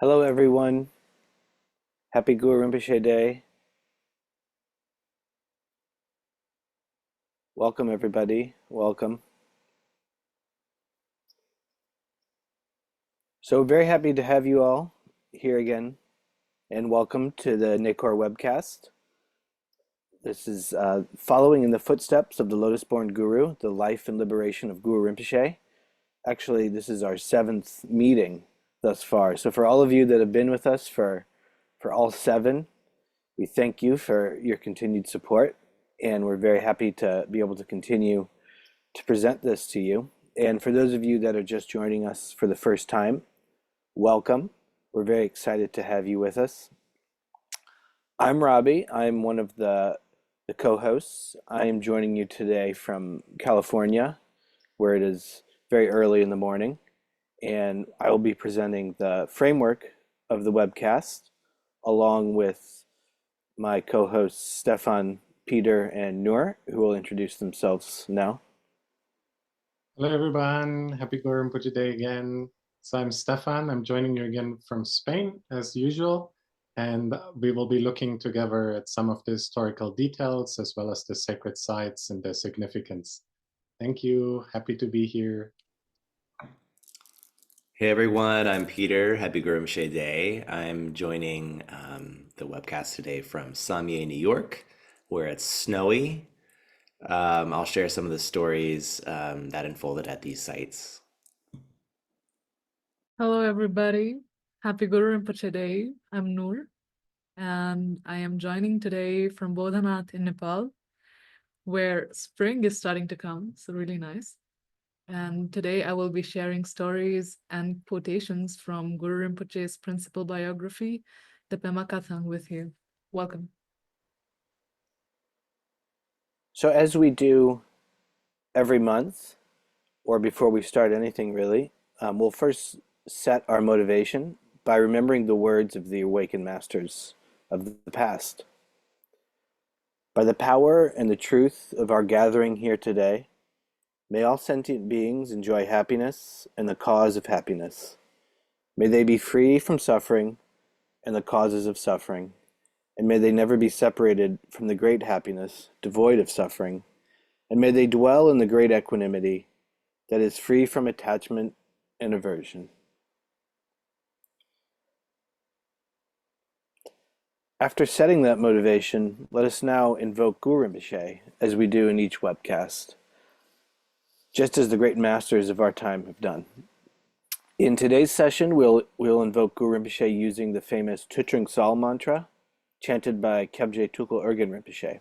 Hello, everyone. Happy Guru Rinpoche Day. Welcome, everybody. Welcome. So, very happy to have you all here again, and welcome to the Nakor Webcast. This is following in the footsteps of the Lotus-Born Guru, the life and liberation of Guru Rinpoche. Actually, this is our seventh meeting thus far. So, for all of you that have been with us for all seven, we thank you for your continued support, and we're very happy to be able to continue to present this to you. And for those of you that are just joining us for the first time, welcome. We're very excited to have you with us. I'm Robbie. I'm one of the co-hosts. I am joining you today from California, where it is very early in the morning, and I will be presenting the framework of the webcast along with my co-hosts Stefan, Peter, and Noor, who will introduce themselves now. Hello, everyone. Happy Guru Rinpoche Day again. So I'm Stefan. I'm joining you again from Spain, as usual. And we will be looking together at some of the historical details, as well as the sacred sites and their significance. Thank you. Happy to be here. Hey everyone, I'm Peter. Happy Guru Rinpoche Day. I'm joining the webcast today from Samye, New York, where it's snowy. I'll share some of the stories that unfolded at these sites. Hello, everybody. Happy Guru Rinpoche Day. I'm Noor, and I am joining today from Bodhanath in Nepal, where spring is starting to come, so really nice. And today I will be sharing stories and quotations from Guru Rinpoche's principal biography, the Pema Kathang, with you. Welcome. So as we do every month, or before we start anything really, we'll first set our motivation by remembering the words of the awakened masters of the past. By the power and the truth of our gathering here today, may all sentient beings enjoy happiness and the cause of happiness. May they be free from suffering and the causes of suffering, and may they never be separated from the great happiness, devoid of suffering, and may they dwell in the great equanimity that is free from attachment and aversion. After setting that motivation, let us now invoke Guru Rinpoche, as we do in each webcast, just as the great masters of our time have done. In today's session, we'll invoke Guru Rinpoche using the famous Tutreng Sal mantra, chanted by Kagye Tukul Urgyen Rinpoche.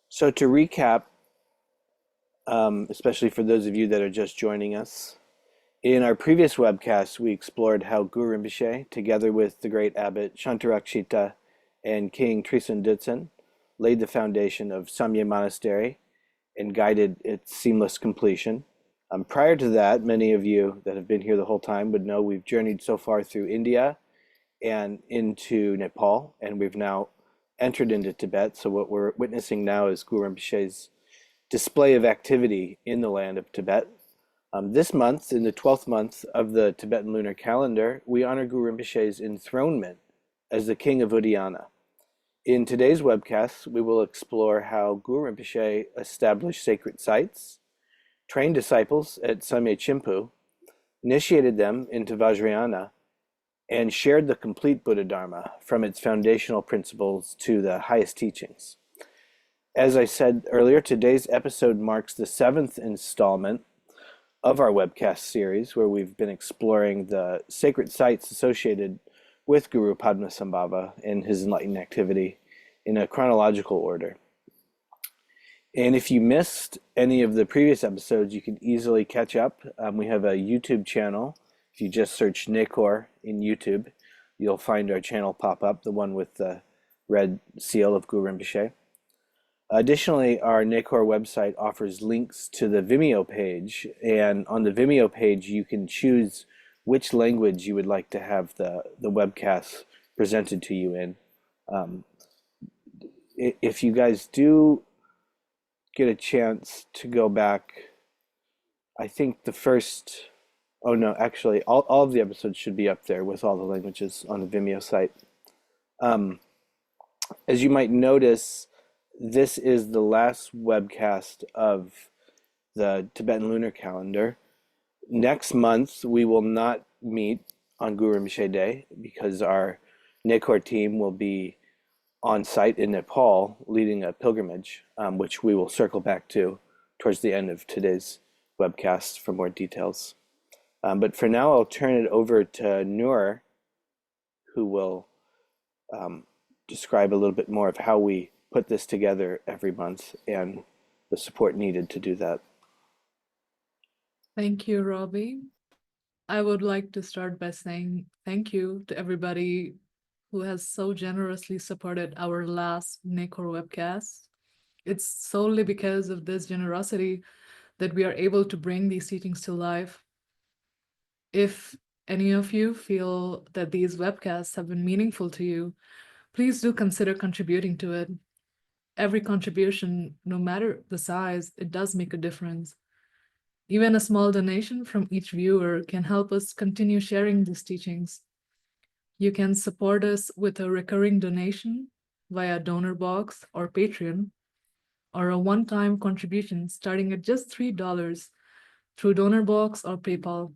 So to recap, especially for those of you that are just joining us, in our previous webcast, we explored how Guru Rinpoche, together with the great abbot Shantarakshita and King Trisen Ditsen, laid the foundation of Samye Monastery and guided its seamless completion. Prior to that, many of you that have been here the whole time would know we've journeyed so far through India and into Nepal, and we've now entered into Tibet. So what we're witnessing now is Guru Rinpoche's display of activity in the land of Tibet. This month, in the 12th month of the Tibetan lunar calendar, we honor Guru Rinpoche's enthronement as the king of Udayana. In today's webcast, we will explore how Guru Rinpoche established sacred sites, trained disciples at Samye Chimpu, initiated them into Vajrayana, and shared the complete Buddhadharma from its foundational principles to the highest teachings. As I said earlier, today's episode marks the 7th installment of our webcast series, where we've been exploring the sacred sites associated with Guru Padmasambhava and his enlightened activity in a chronological order. And if you missed any of the previous episodes, you can easily catch up. We have a YouTube channel. If you just search Nekor in YouTube, you'll find our channel pop up, the one with the red seal of Guru Rinpoche. Additionally, our Nekor website offers links to the Vimeo page, and on the Vimeo page you can choose which language you would like to have the webcast presented to you in. If you guys do get a chance to go back, I think the first, oh no, actually all of the episodes should be up there with all the languages on the Vimeo site. As you might notice, this is the last webcast of the Tibetan lunar calendar. Next month, we will not meet on Guru Rinpoche Day because our Nekor team will be on site in Nepal leading a pilgrimage, which we will circle back to towards the end of today's webcast for more details. But for now, I'll turn it over to Noor, who will describe a little bit more of how we put this together every month and the support needed to do that. Thank you, Robbie. I would like to start by saying thank you to everybody who has so generously supported our last Nekor webcast. It's solely because of this generosity that we are able to bring these teachings to life. If any of you feel that these webcasts have been meaningful to you, please do consider contributing to it. Every contribution, no matter the size, it does make a difference. Even a small donation from each viewer can help us continue sharing these teachings. You can support us with a recurring donation via Donor Box or Patreon, or a one-time contribution starting at just $3 through Donor Box or PayPal.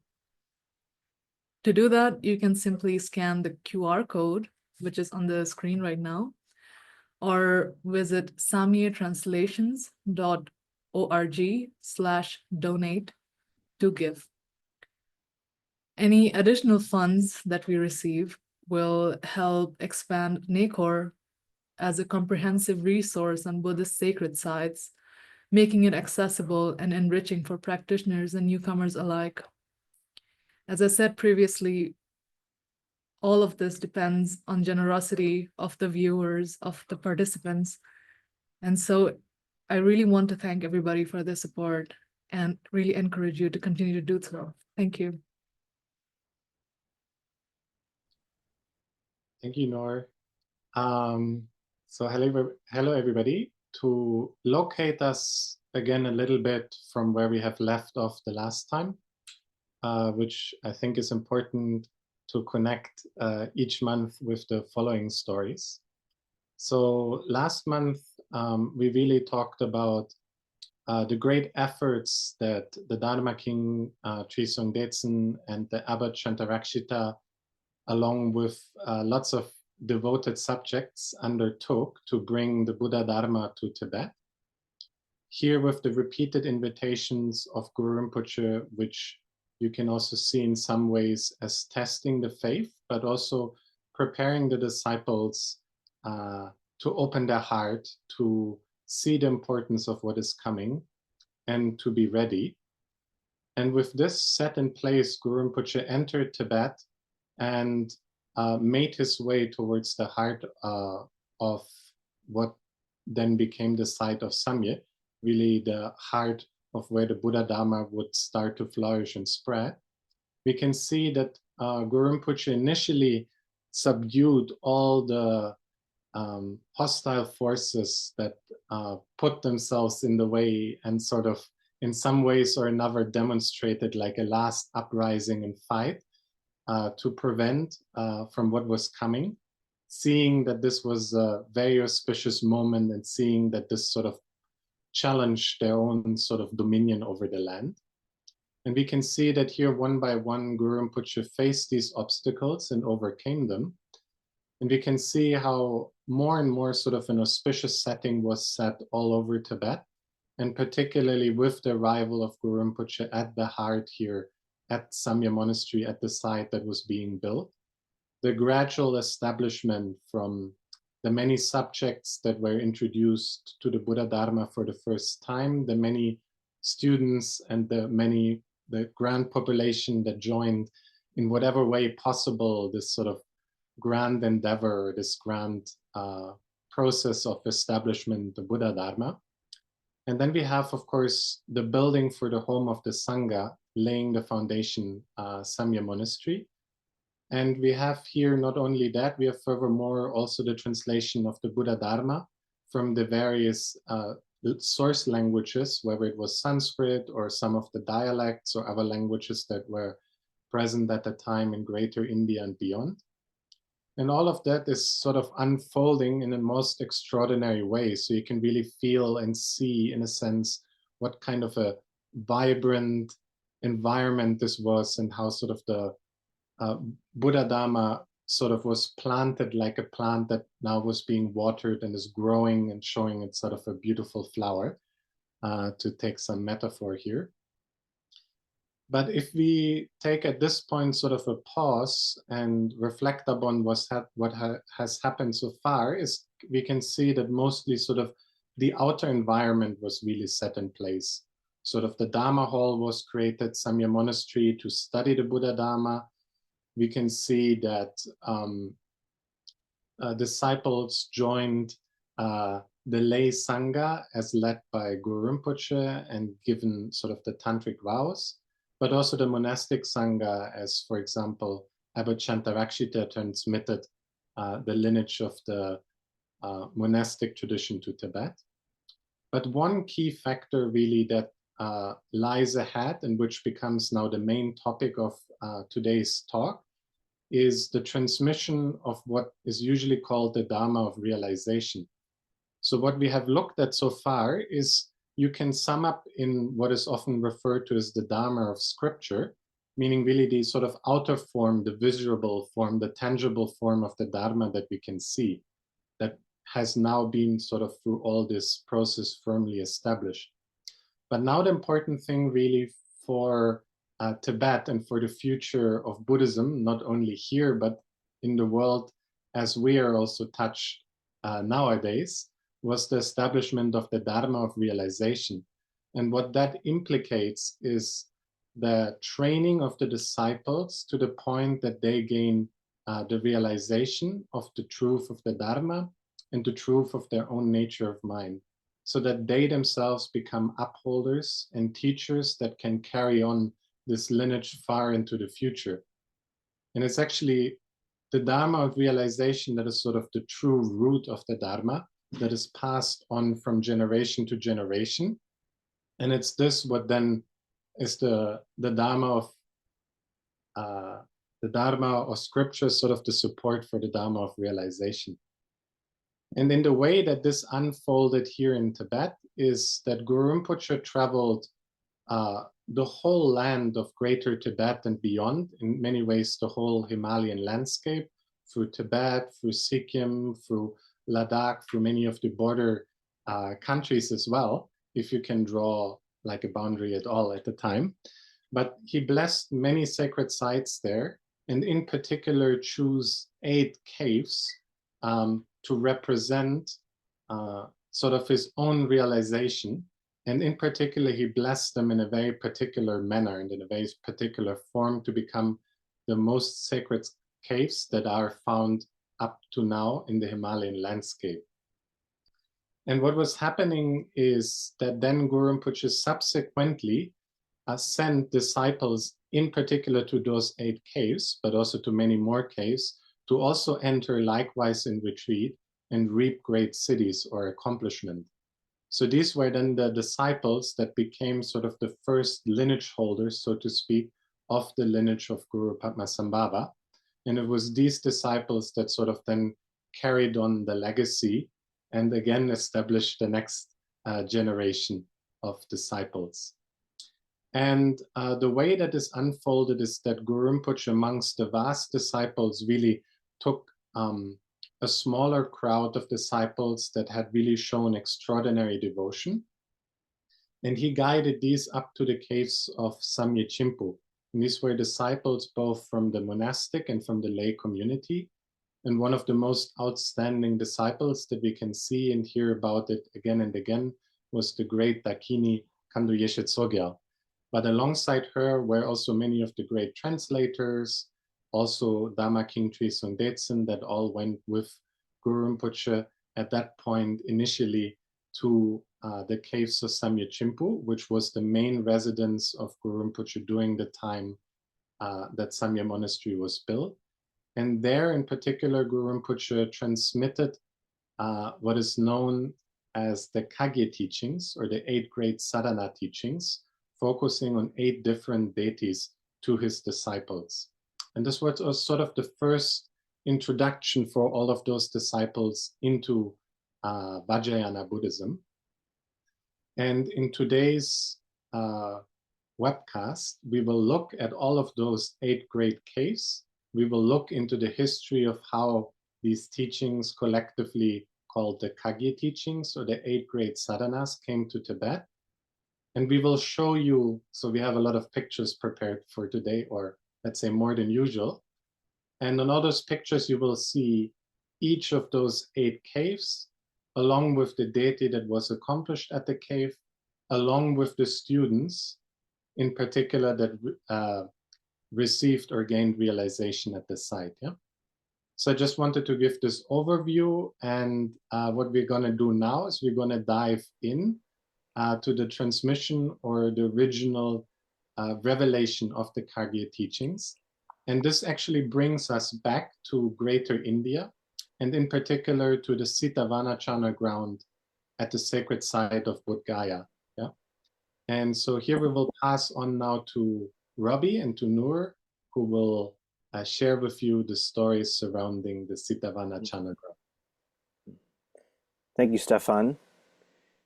To do that, you can simply scan the QR code, which is on the screen right now, or visit samyetranslations.org/donate to give. Any additional funds that we receive will help expand Nekor as a comprehensive resource on Buddhist sacred sites, making it accessible and enriching for practitioners and newcomers alike. As I said previously, all of this depends on generosity of the viewers, of the participants. And so I really want to thank everybody for their support and really encourage you to continue to do so. Thank you. Thank you, Noor. So hello, everybody. To locate us again a little bit from where we have left off the last time, which I think is important to connect each month with the following stories. So last month, we really talked about the great efforts that the Dharma King Trisong Detsen and the Abbot Shantarakshita, along with lots of devoted subjects, undertook to bring the Buddhadharma to Tibet. Here with the repeated invitations of Guru Rinpoche, which you can also see in some ways as testing the faith, but also preparing the disciples to open their heart, to see the importance of what is coming, and to be ready. And with this set in place, Guru Rinpoche entered Tibet and made his way towards the heart of what then became the site of Samye, really the heart of where the Buddhadharma would start to flourish and spread. We can see that Guru Rinpoche initially subdued all the hostile forces that put themselves in the way and sort of in some ways or another demonstrated like a last uprising and fight to prevent from what was coming, seeing that this was a very auspicious moment and seeing that this sort of challenged their own sort of dominion over the land. And we can see that here one by one Guru Rinpoche faced these obstacles and overcame them. And we can see how more and more sort of an auspicious setting was set all over Tibet, and particularly with the arrival of Guru Rinpoche at the heart here at Samye Monastery, at the site that was being built. The gradual establishment from the many subjects that were introduced to the Buddhadharma for the first time, the many students and the grand population that joined in whatever way possible this sort of grand endeavor, this grand process of establishment, the Buddhadharma. And then we have, of course, the building for the home of the Sangha, laying the foundation, Samye Monastery. And we have here not only that, we have furthermore also the translation of the Buddhadharma from the various source languages, whether it was Sanskrit or some of the dialects or other languages that were present at the time in Greater India and beyond. And all of that is sort of unfolding in a most extraordinary way. So you can really feel and see, in a sense, what kind of a vibrant environment this was and how sort of the Buddhadharma sort of was planted like a plant that now was being watered and is growing and showing its sort of a beautiful flower, to take some metaphor here. But if we take at this point sort of a pause and reflect upon what has happened so far, is we can see that mostly sort of the outer environment was really set in place. Sort of the Dharma hall was created, Samye Monastery, to study the Buddhadharma. We can see that disciples joined the lay Sangha as led by Guru Rinpoche and given sort of the tantric vows, but also the monastic Sangha, as for example, Abbot Chantarakshita transmitted the lineage of the monastic tradition to Tibet. But one key factor really that lies ahead and which becomes now the main topic of today's talk is the transmission of what is usually called the Dharma of realization. So what we have looked at so far is you can sum up in what is often referred to as the Dharma of scripture, meaning really the sort of outer form, the visible form, the tangible form of the Dharma that we can see, that has now been sort of through all this process firmly established. But now the important thing really for Tibet and for the future of Buddhism, not only here, but in the world as we are also touched nowadays, was the establishment of the Dharma of realization. And what that implicates is the training of the disciples to the point that they gain the realization of the truth of the Dharma and the truth of their own nature of mind, so that they themselves become upholders and teachers that can carry on this lineage far into the future. And it's actually the Dharma of realization that is sort of the true root of the Dharma that is passed on from generation to generation. And it's this what then is the Dharma of scripture, sort of the support for the Dharma of realization. And in the way that this unfolded here in Tibet is that Guru Rinpoche traveled the whole land of Greater Tibet and beyond, in many ways the whole Himalayan landscape, through Tibet, through Sikkim, through Ladakh, through many of the border countries as well, if you can draw like a boundary at all at the time. But he blessed many sacred sites there, and in particular choose 8 caves to represent sort of his own realization. And in particular, he blessed them in a very particular manner and in a very particular form to become the most sacred caves that are found up to now in the Himalayan landscape. And what was happening is that then Guru Rinpoche subsequently sent disciples in particular to those 8 caves, but also to many more caves, to also enter likewise in retreat and reap great cities or accomplishment. So these were then the disciples that became sort of the first lineage holders, so to speak, of the lineage of Guru Padmasambhava. And it was these disciples that sort of then carried on the legacy and again established the next generation of disciples. And the way that is unfolded is that Guru Rinpoche, amongst the vast disciples, really took a smaller crowd of disciples that had really shown extraordinary devotion. And he guided these up to the caves of Samye Chimpu. And these were disciples both from the monastic and from the lay community. And one of the most outstanding disciples that we can see and hear about it again and again was the great Dakini Khandu Yeshe Tsogyal. But alongside her were also many of the great translators, also Dharma King Tri Sundetsen, that all went with Guru Rinpoche at that point initially to the caves of Samye Chimpu, which was the main residence of Guru Rinpoche during the time that Samye Monastery was built. And there in particular, Guru Rinpoche transmitted what is known as the Kagye teachings, or the 8 great sadhana teachings, focusing on 8 different deities to his disciples. And this was sort of the first introduction for all of those disciples into Vajrayana Buddhism. And in today's webcast, we will look at all of those 8 great caves. We will look into the history of how these teachings, collectively called the Kagye teachings, or the 8 great sadhanas, came to Tibet. And we will show you, so we have a lot of pictures prepared for today, or let's say more than usual. And on all those pictures, you will see each of those 8 caves, along with the deity that was accomplished at the cave, along with the students, in particular, that received or gained realization at the site. Yeah. So I just wanted to give this overview, and what we're going to do now is we're going to dive in to the transmission or the original revelation of the Kagye teachings. And this actually brings us back to Greater India, and in particular to the Sitavanachana ground at the sacred site of Bodh Gaya. Yeah? And so here we will pass on now to Robbie and to Noor, who will share with you the stories surrounding the Sitavanachana ground. Thank you, Stefan.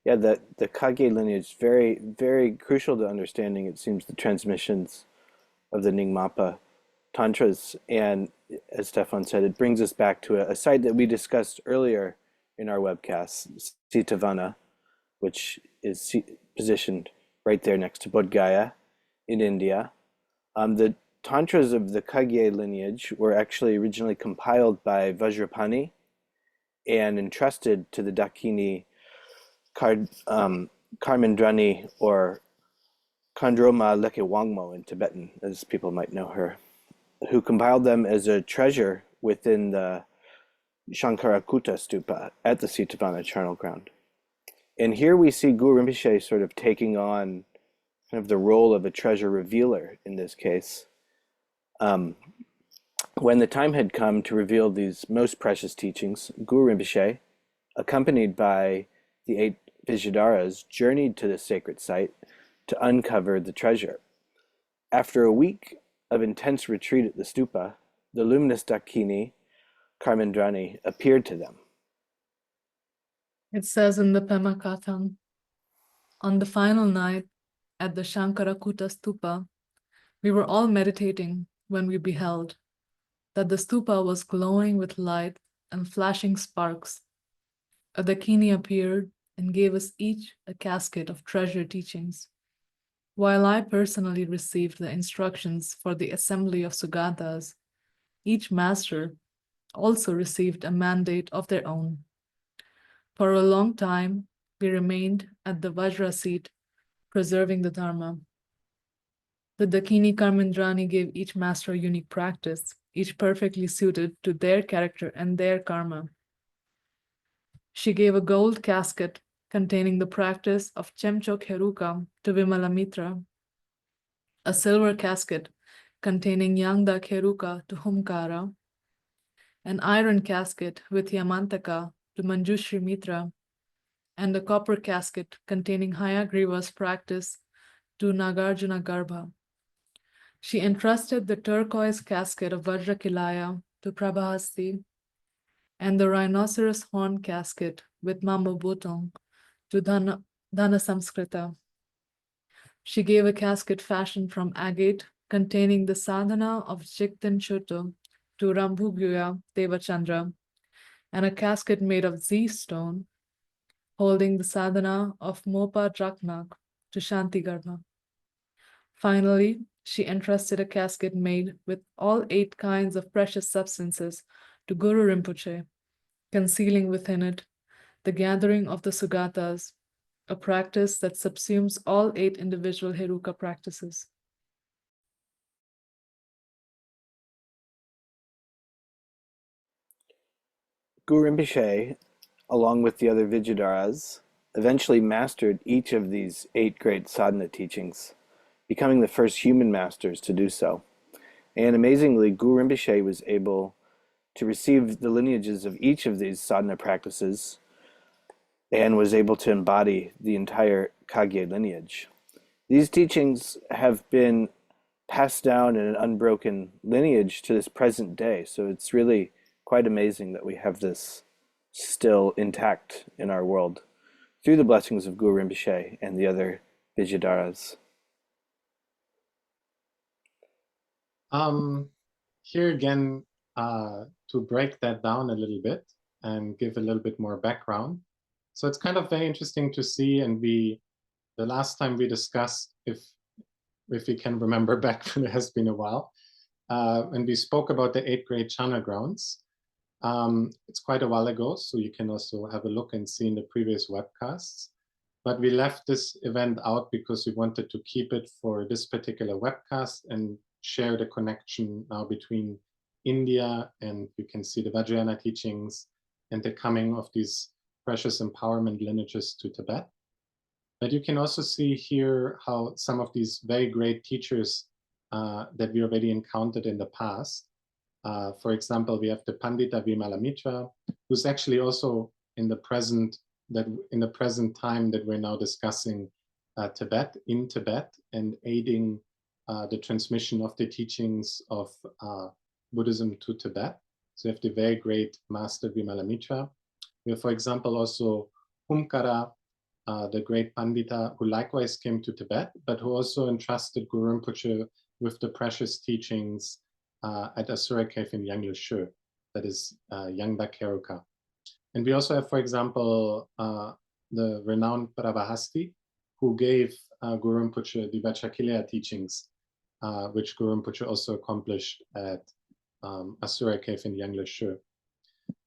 Yeah, the Kagye lineage is very, very crucial to understanding, it seems, the transmissions of the Nyingmapa Tantras. And as Stefan said, it brings us back to a site that we discussed earlier in our webcast, Sitavana, which is positioned right there next to Bodh Gaya in India. The Tantras of the Kagye lineage were actually originally compiled by Vajrapani and entrusted to the Dakini Karmendrani, or Khandroma Leke Wangmo in Tibetan, as people might know her, who compiled them as a treasure within the Shankarakuta stupa at the Sitavana charnel ground. And here we see Guru Rinpoche sort of taking on kind of the role of a treasure revealer in this case. When the time had come to reveal these most precious teachings, Guru Rinpoche, accompanied by the 8 Vajradharas, journeyed to the sacred site to uncover the treasure. After a week of intense retreat at the stupa, the luminous Dakini Karmendrani appeared to them. It says in the Pema Katham, on the final night at the Shankarakuta stupa, we were all meditating when we beheld that the stupa was glowing with light and flashing sparks. A Dakini appeared and gave us each a casket of treasure teachings, while I personally received the instructions for the assembly of Sugatas. Each master also received a mandate of their own. For a long time, we remained at the Vajra seat, preserving the Dharma. The Dakini Karmendrani gave each master a unique practice, each perfectly suited to their character and their karma. She gave a gold casket containing the practice of Chemcho Kheruka to Vimalamitra, a silver casket containing Yangda Kheruka to Humkara, an iron casket with Yamantaka to Manjushri Mitra, and a copper casket containing Hayagriva's practice to Nagarjuna Garbha. She entrusted the turquoise casket of Vajrakilaya to Prabhahasti and the rhinoceros horn casket with Mambo Bhutong to Dhana Samskrita. She gave a casket fashioned from agate containing the sadhana of Jigten Chuto to Rambhuguya Devachandra, and a casket made of Z stone holding the sadhana of Mopa Draknak to Shantigarbha. Finally, she entrusted a casket made with all 8 kinds of precious substances to Guru Rinpoche, concealing within it the gathering of the Sugatas, a practice that subsumes all 8 individual Heruka practices. Guru Rinpoche, along with the other Vijayadharas, eventually mastered each of these 8 great sadhana teachings, becoming the first human masters to do so. And amazingly, Guru Rinpoche was able to receive the lineages of each of these sadhana practices and was able to embody the entire Kagye lineage. These teachings have been passed down in an unbroken lineage to this present day, so it's really quite amazing that we have this still intact in our world through the blessings of Guru Rinpoche and the other Vijayadharas. Here again, to break that down a little bit and give a little bit more background. So it's kind of very interesting to see, and the last time we discussed, if we can remember back, it has been a while, and we spoke about the 8 great Chana grounds. It's quite a while ago, so you can also have a look and see in the previous webcasts. But we left this event out because we wanted to keep it for this particular webcast and share the connection now between India, and you can see the Vajrayana teachings and the coming of these precious empowerment lineages to Tibet. But you can also see here how some of these very great teachers that we already encountered in the past. For example, we have the Pandita Vimalamitra, who's actually also in the present time that we're now discussing Tibet, and aiding the transmission of the teachings of Buddhism to Tibet. So we have the very great Master Vimalamitra. We have, for example, also Humkara, the great Pandita, who likewise came to Tibet, but who also entrusted Guru Rinpoche with the precious teachings at Asura Cave in Yanglu Shu, that is Yangdak Heruka. And we also have, for example, the renowned Prabhahasti, who gave Guru Rinpoche the Vajrakilaya teachings, which Guru Rinpoche also accomplished at Asura Cave in Yanglu Shu.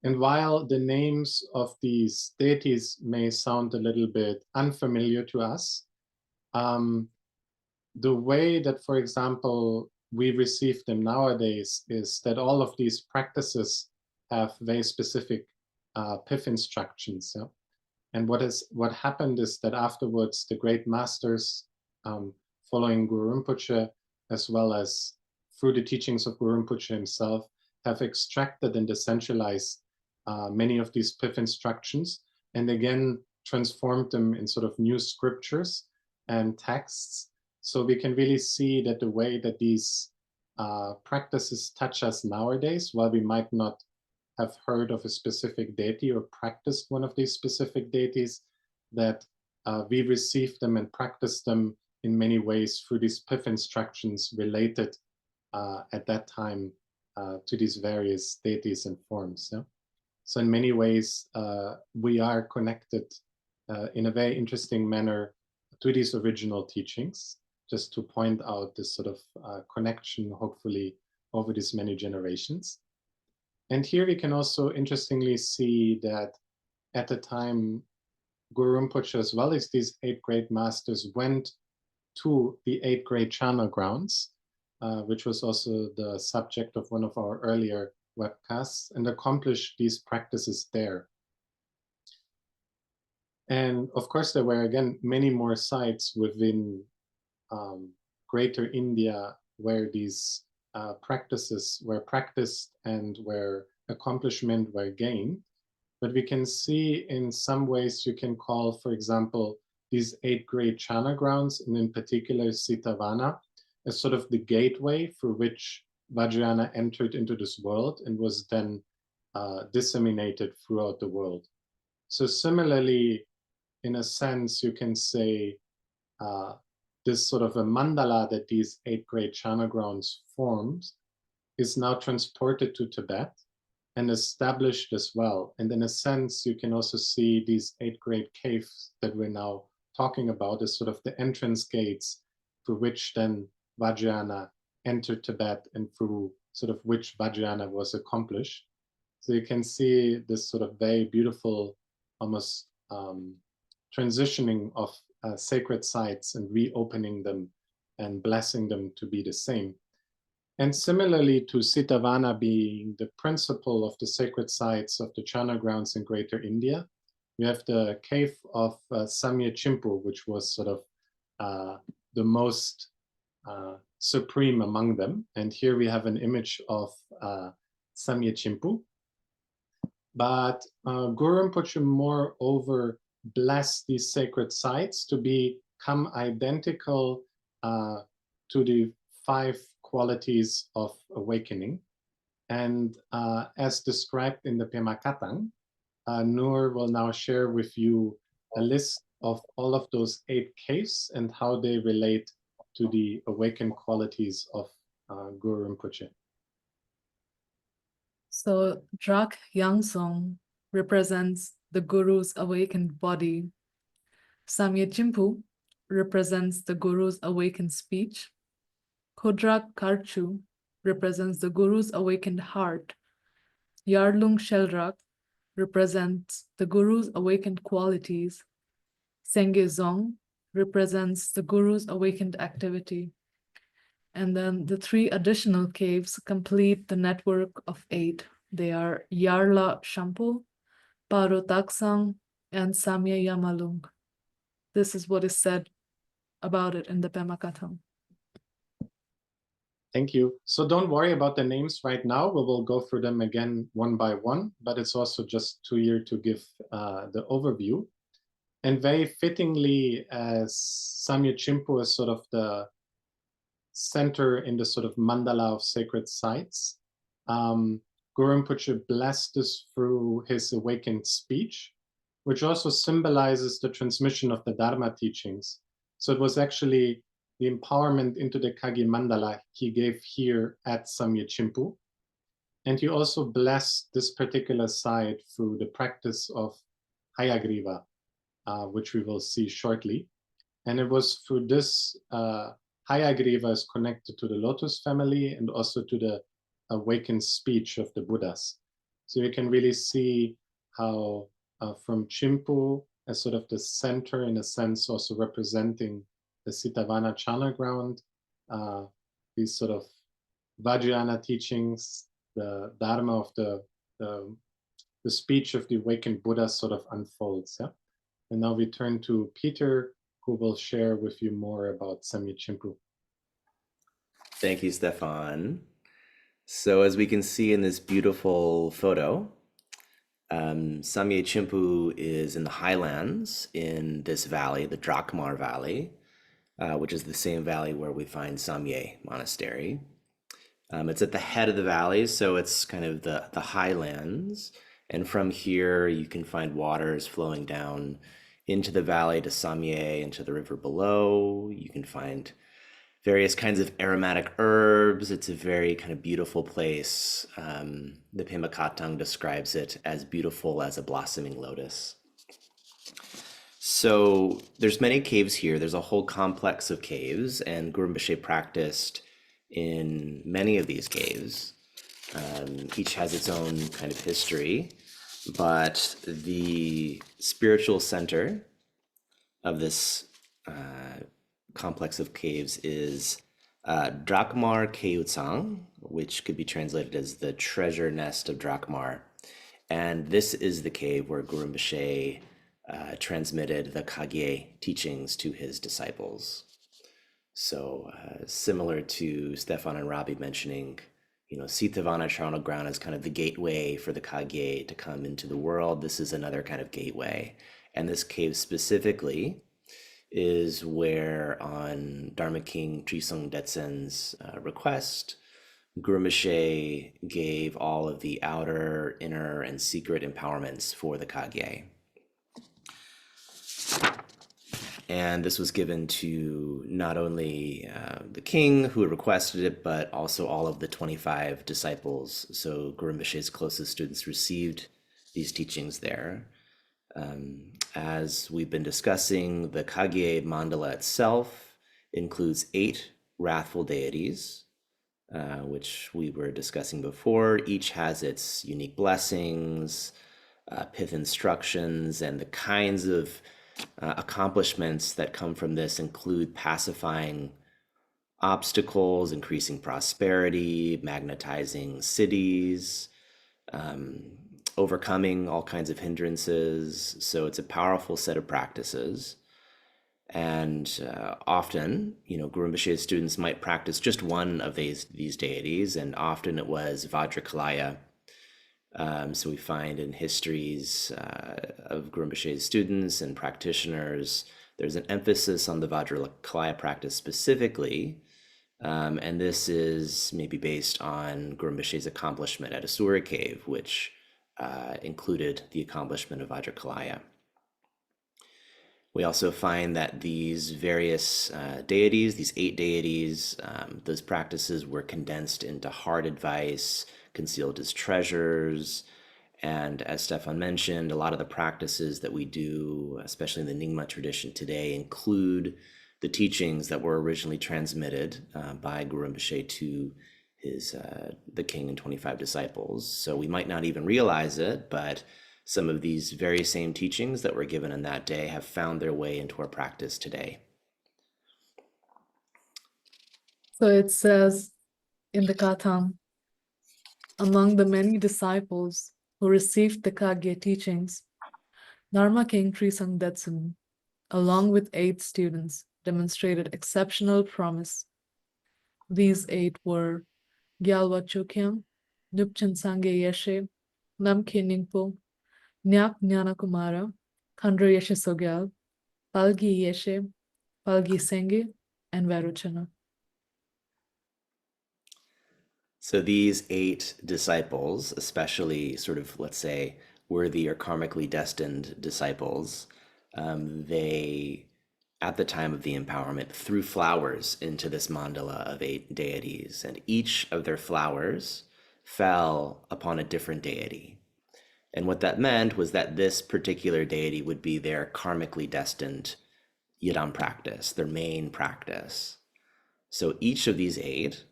And while the names of these deities may sound a little bit unfamiliar to us, the way that, for example, we receive them nowadays is that all of these practices have very specific pith instructions. Yeah? And what happened is that afterwards, the great masters following Guru Rinpoche, as well as through the teachings of Guru Rinpoche himself, have extracted and decentralized many of these pith instructions, and again transformed them in sort of new scriptures and texts. So we can really see that the way that these practices touch us nowadays, while we might not have heard of a specific deity or practiced one of these specific deities, that we receive them and practice them in many ways through these pith instructions related at that time to these various deities and forms. Yeah? So in many ways, we are connected in a very interesting manner to these original teachings, just to point out this sort of connection, hopefully, over these many generations. And here we can also interestingly see that at the time, Guru Rinpoche, as well as these 8 great masters, went to the 8 great Chana grounds, which was also the subject of one of our earlier webcasts, and accomplished these practices there. And of course, there were, again, many more sites within Greater India where these practices were practiced and where accomplishment were gained. but we can see in some ways you can call, for example, these 8 great Chana grounds, and in particular Sitavana, as sort of the gateway through which Vajrayana entered into this world and was then disseminated throughout the world. So similarly, in a sense, you can say this sort of a mandala that these 8 great Chana grounds forms is now transported to Tibet and established as well. And in a sense, you can also see these 8 great caves that we're now talking about as sort of the entrance gates through which then Vajrayana entered Tibet and through sort of which Vajrayana was accomplished. So you can see this sort of very beautiful, almost transitioning of sacred sites and reopening them and blessing them to be the same. And similarly to Sitavana being the principle of the sacred sites of the Chana grounds in Greater India, we have the cave of Samye Chimpu, which was sort of the most supreme among them. And here we have an image of Samye Chimpu. But Guru Rinpoche moreover blessed these sacred sites to become identical to the 5 qualities of awakening. And as described in the Pema Katang, Noor will now share with you a list of all of those 8 caves and how they relate to the awakened qualities of Guru Rinpoche. So Drak Yangdzong represents the Guru's awakened body. Samye Chimpu represents the Guru's awakened speech. Lhodrak Kharchu represents the Guru's awakened heart. Yarlung represents the Guru's awakened qualities. Senge Dzong represents the Guru's awakened activity. And then the 3 additional caves complete the network of 8. They are Yarla Shampu, Paro Taksang, and Samye Yamalung. This is what is said about it in the Pema Katang. Thank you. So don't worry about the names right now. We will go through them again one by one, but it's also just too here to give the overview. And very fittingly, as Samye Chimpu is sort of the center in the sort of mandala of sacred sites, Guru Rinpoche blessed this through his awakened speech, which also symbolizes the transmission of the Dharma teachings. So it was actually the empowerment into the Kagye mandala he gave here at Samye Chimpu. And he also blessed this particular site through the practice of Hayagriva, which we will see shortly. And it was through this Hayagriva is connected to the Lotus family and also to the awakened speech of the Buddhas. So you can really see how from Chimpu as sort of the center, in a sense, also representing the Sitavana Chana ground, these sort of Vajrayana teachings, the Dharma of the speech of the awakened Buddha sort of unfolds. Yeah? And now we turn to Peter, who will share with you more about Samye Chimpu. Thank you, Stefan. So as we can see in this beautiful photo, Samye Chimpu is in the highlands in this valley, the Drakmar Valley, which is the same valley where we find Samye Monastery. It's at the head of the valley, so it's kind of the highlands. And from here, you can find waters flowing down into the valley to Samye and to the river below. You can find various kinds of aromatic herbs. It's a very kind of beautiful place. The Pema Katang describes it as beautiful as a blossoming lotus. So there's many caves here. There's a whole complex of caves, and Guru Rinpoche practiced in many of these caves. Each has its own kind of history, but the spiritual center of this complex of caves is Drakmar Keutsang, which could be translated as the treasure nest of Drakmar. And this is the cave where Guru Rinpoche transmitted the Kagye teachings to his disciples. So similar to Stefan and Robbie mentioning Sitavana charnel ground is kind of the gateway for the Kagye to come into the world. This is another kind of gateway. And this cave specifically is where, on Dharma King Trisong Detsen's request, Guru Rinpoche gave all of the outer, inner, and secret empowerments for the Kagye. And this was given to not only the king who had requested it, but also all of the 25 disciples. So Guru Rinpoche's closest students received these teachings there. As we've been discussing, the Kagye mandala itself includes 8 wrathful deities, which we were discussing before. Each has its unique blessings, pith instructions, and the kinds of accomplishments that come from this include pacifying obstacles, increasing prosperity, magnetizing cities, overcoming all kinds of hindrances. So it's a powerful set of practices. And often, Guru Rinpoche's students might practice just one of these deities, and often it was Vajrayana. So we find in histories of Guru Rinpoche's students and practitioners, there's an emphasis on the Vajrayana practice specifically, and this is maybe based on Guru Rinpoche's accomplishment at Asura Cave, which included the accomplishment of Vajrayana. We also find that these various deities, these 8 deities, those practices were condensed into hard advice, concealed as treasures. And as Stefan mentioned, a lot of the practices that we do, especially in the Nyingma tradition today, include the teachings that were originally transmitted by Guru Rinpoche to the king and 25 disciples. So we might not even realize it, but some of these very same teachings that were given in that day have found their way into our practice today. So it says in the Katham, among the many disciples who received the Kagye teachings, Dharma King Trisong Detsen, along with 8 students, demonstrated exceptional promise. These 8 were Gawa Chyong, Nupchen Sangye Yeshe, Namkhe Ningpo, Nyap Nyana Kumara, Khandro Yeshe Sogyal, Palgi Yeshe, Palgi Senge, and Varuchana. So these 8 disciples, especially sort of, let's say, worthy or karmically destined disciples, they, at the time of the empowerment, threw flowers into this mandala of 8 deities, and each of their flowers fell upon a different deity. And what that meant was that this particular deity would be their karmically destined yidam practice, their main practice. So each of these 8,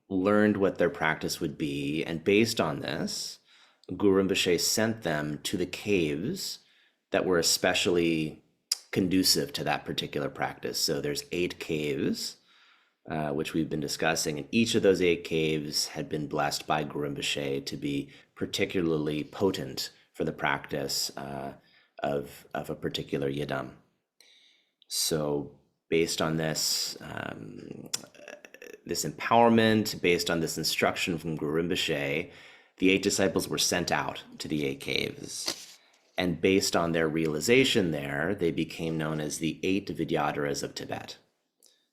learned what their practice would be, and based on this, Guru Rinpoche sent them to the caves that were especially conducive to that particular practice. So there's 8 caves, which we've been discussing, and each of those 8 caves had been blessed by Guru Rinpoche to be particularly potent for the practice of a particular yidam. So based on this, this empowerment, based on this instruction from Guru Rinpoche, the 8 disciples were sent out to the 8 caves. And based on their realization there, they became known as the 8 Vidyadharas of Tibet.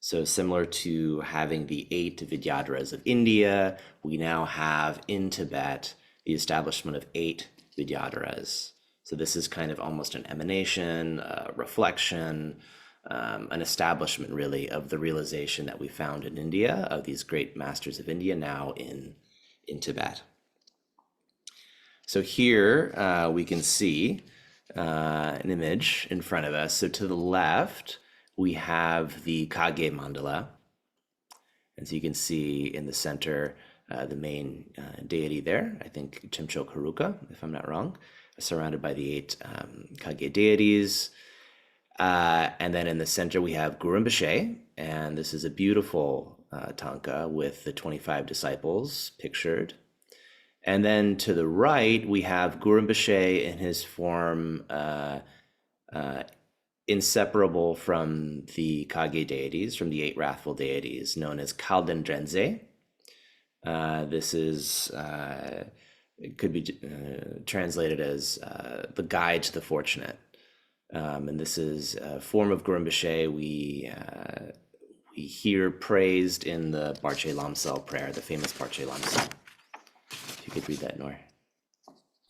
So similar to having the 8 Vidyadharas of India, we now have in Tibet the establishment of 8 Vidyadharas. So this is kind of almost an emanation, a reflection, an establishment really of the realization that we found in India of these great masters of India now in Tibet. So here we can see an image in front of us. So to the left, we have the Kagye mandala. And so you can see in the center, the main deity there, I think Chimcho Karuka, if I'm not wrong, surrounded by the 8 Kagye deities. And then in the center, we have Guru Rinpoche, and this is a beautiful tanka with the 25 disciples pictured. And then to the right, we have Guru Rinpoche in his form inseparable from the Kagye deities, from the 8 wrathful deities, known as Kalden Drenze. This is it could be translated as the guide to the fortunate, and this is a form of Guru Rinpoche we hear praised in the Barche Lamsel prayer, the famous Barche Lamsel. If you could read that, Nor.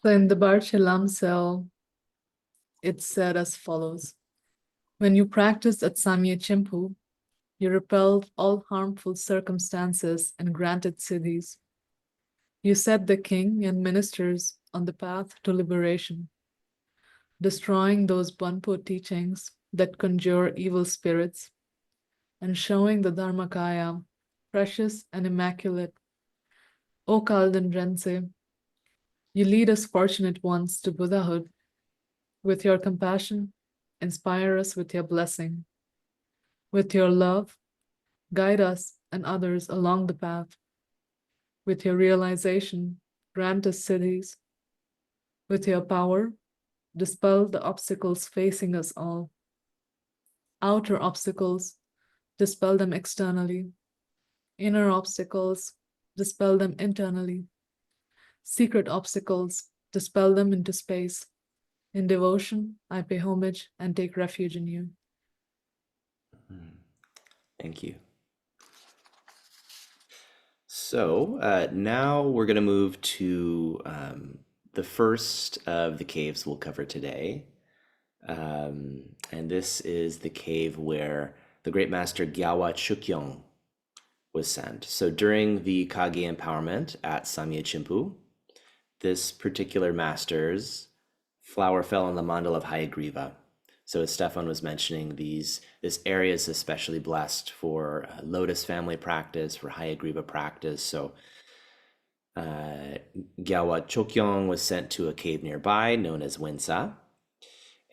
So in the Barche Lamsel, it's said as follows: when you practiced at Samye Chimpu, you repelled all harmful circumstances and granted siddhis. You set the king and ministers on the path to liberation, destroying those Bonpo teachings that conjure evil spirits and showing the Dharmakaya precious and immaculate. O Kalden Rense, you lead us fortunate ones to Buddhahood. With your compassion, inspire us with your blessing. With your love, guide us and others along the path. With your realization, grant us siddhis. With your power, dispel the obstacles facing us all. Outer obstacles, dispel them externally. Inner obstacles, dispel them internally. Secret obstacles, dispel them into space. In devotion, I pay homage and take refuge in you. Thank you. So now we're going to move to the first of the caves we'll cover today. And this is the cave where the great master Gawa Chyong was sent. So during the Kagye empowerment at Samye Chimpu, this particular master's flower fell on the mandal of Hayagriva. So as Stefan was mentioning, this area is especially blessed for Lotus family practice, for Hayagriva practice. So Gawa Chyong was sent to a cave nearby known as Winsa,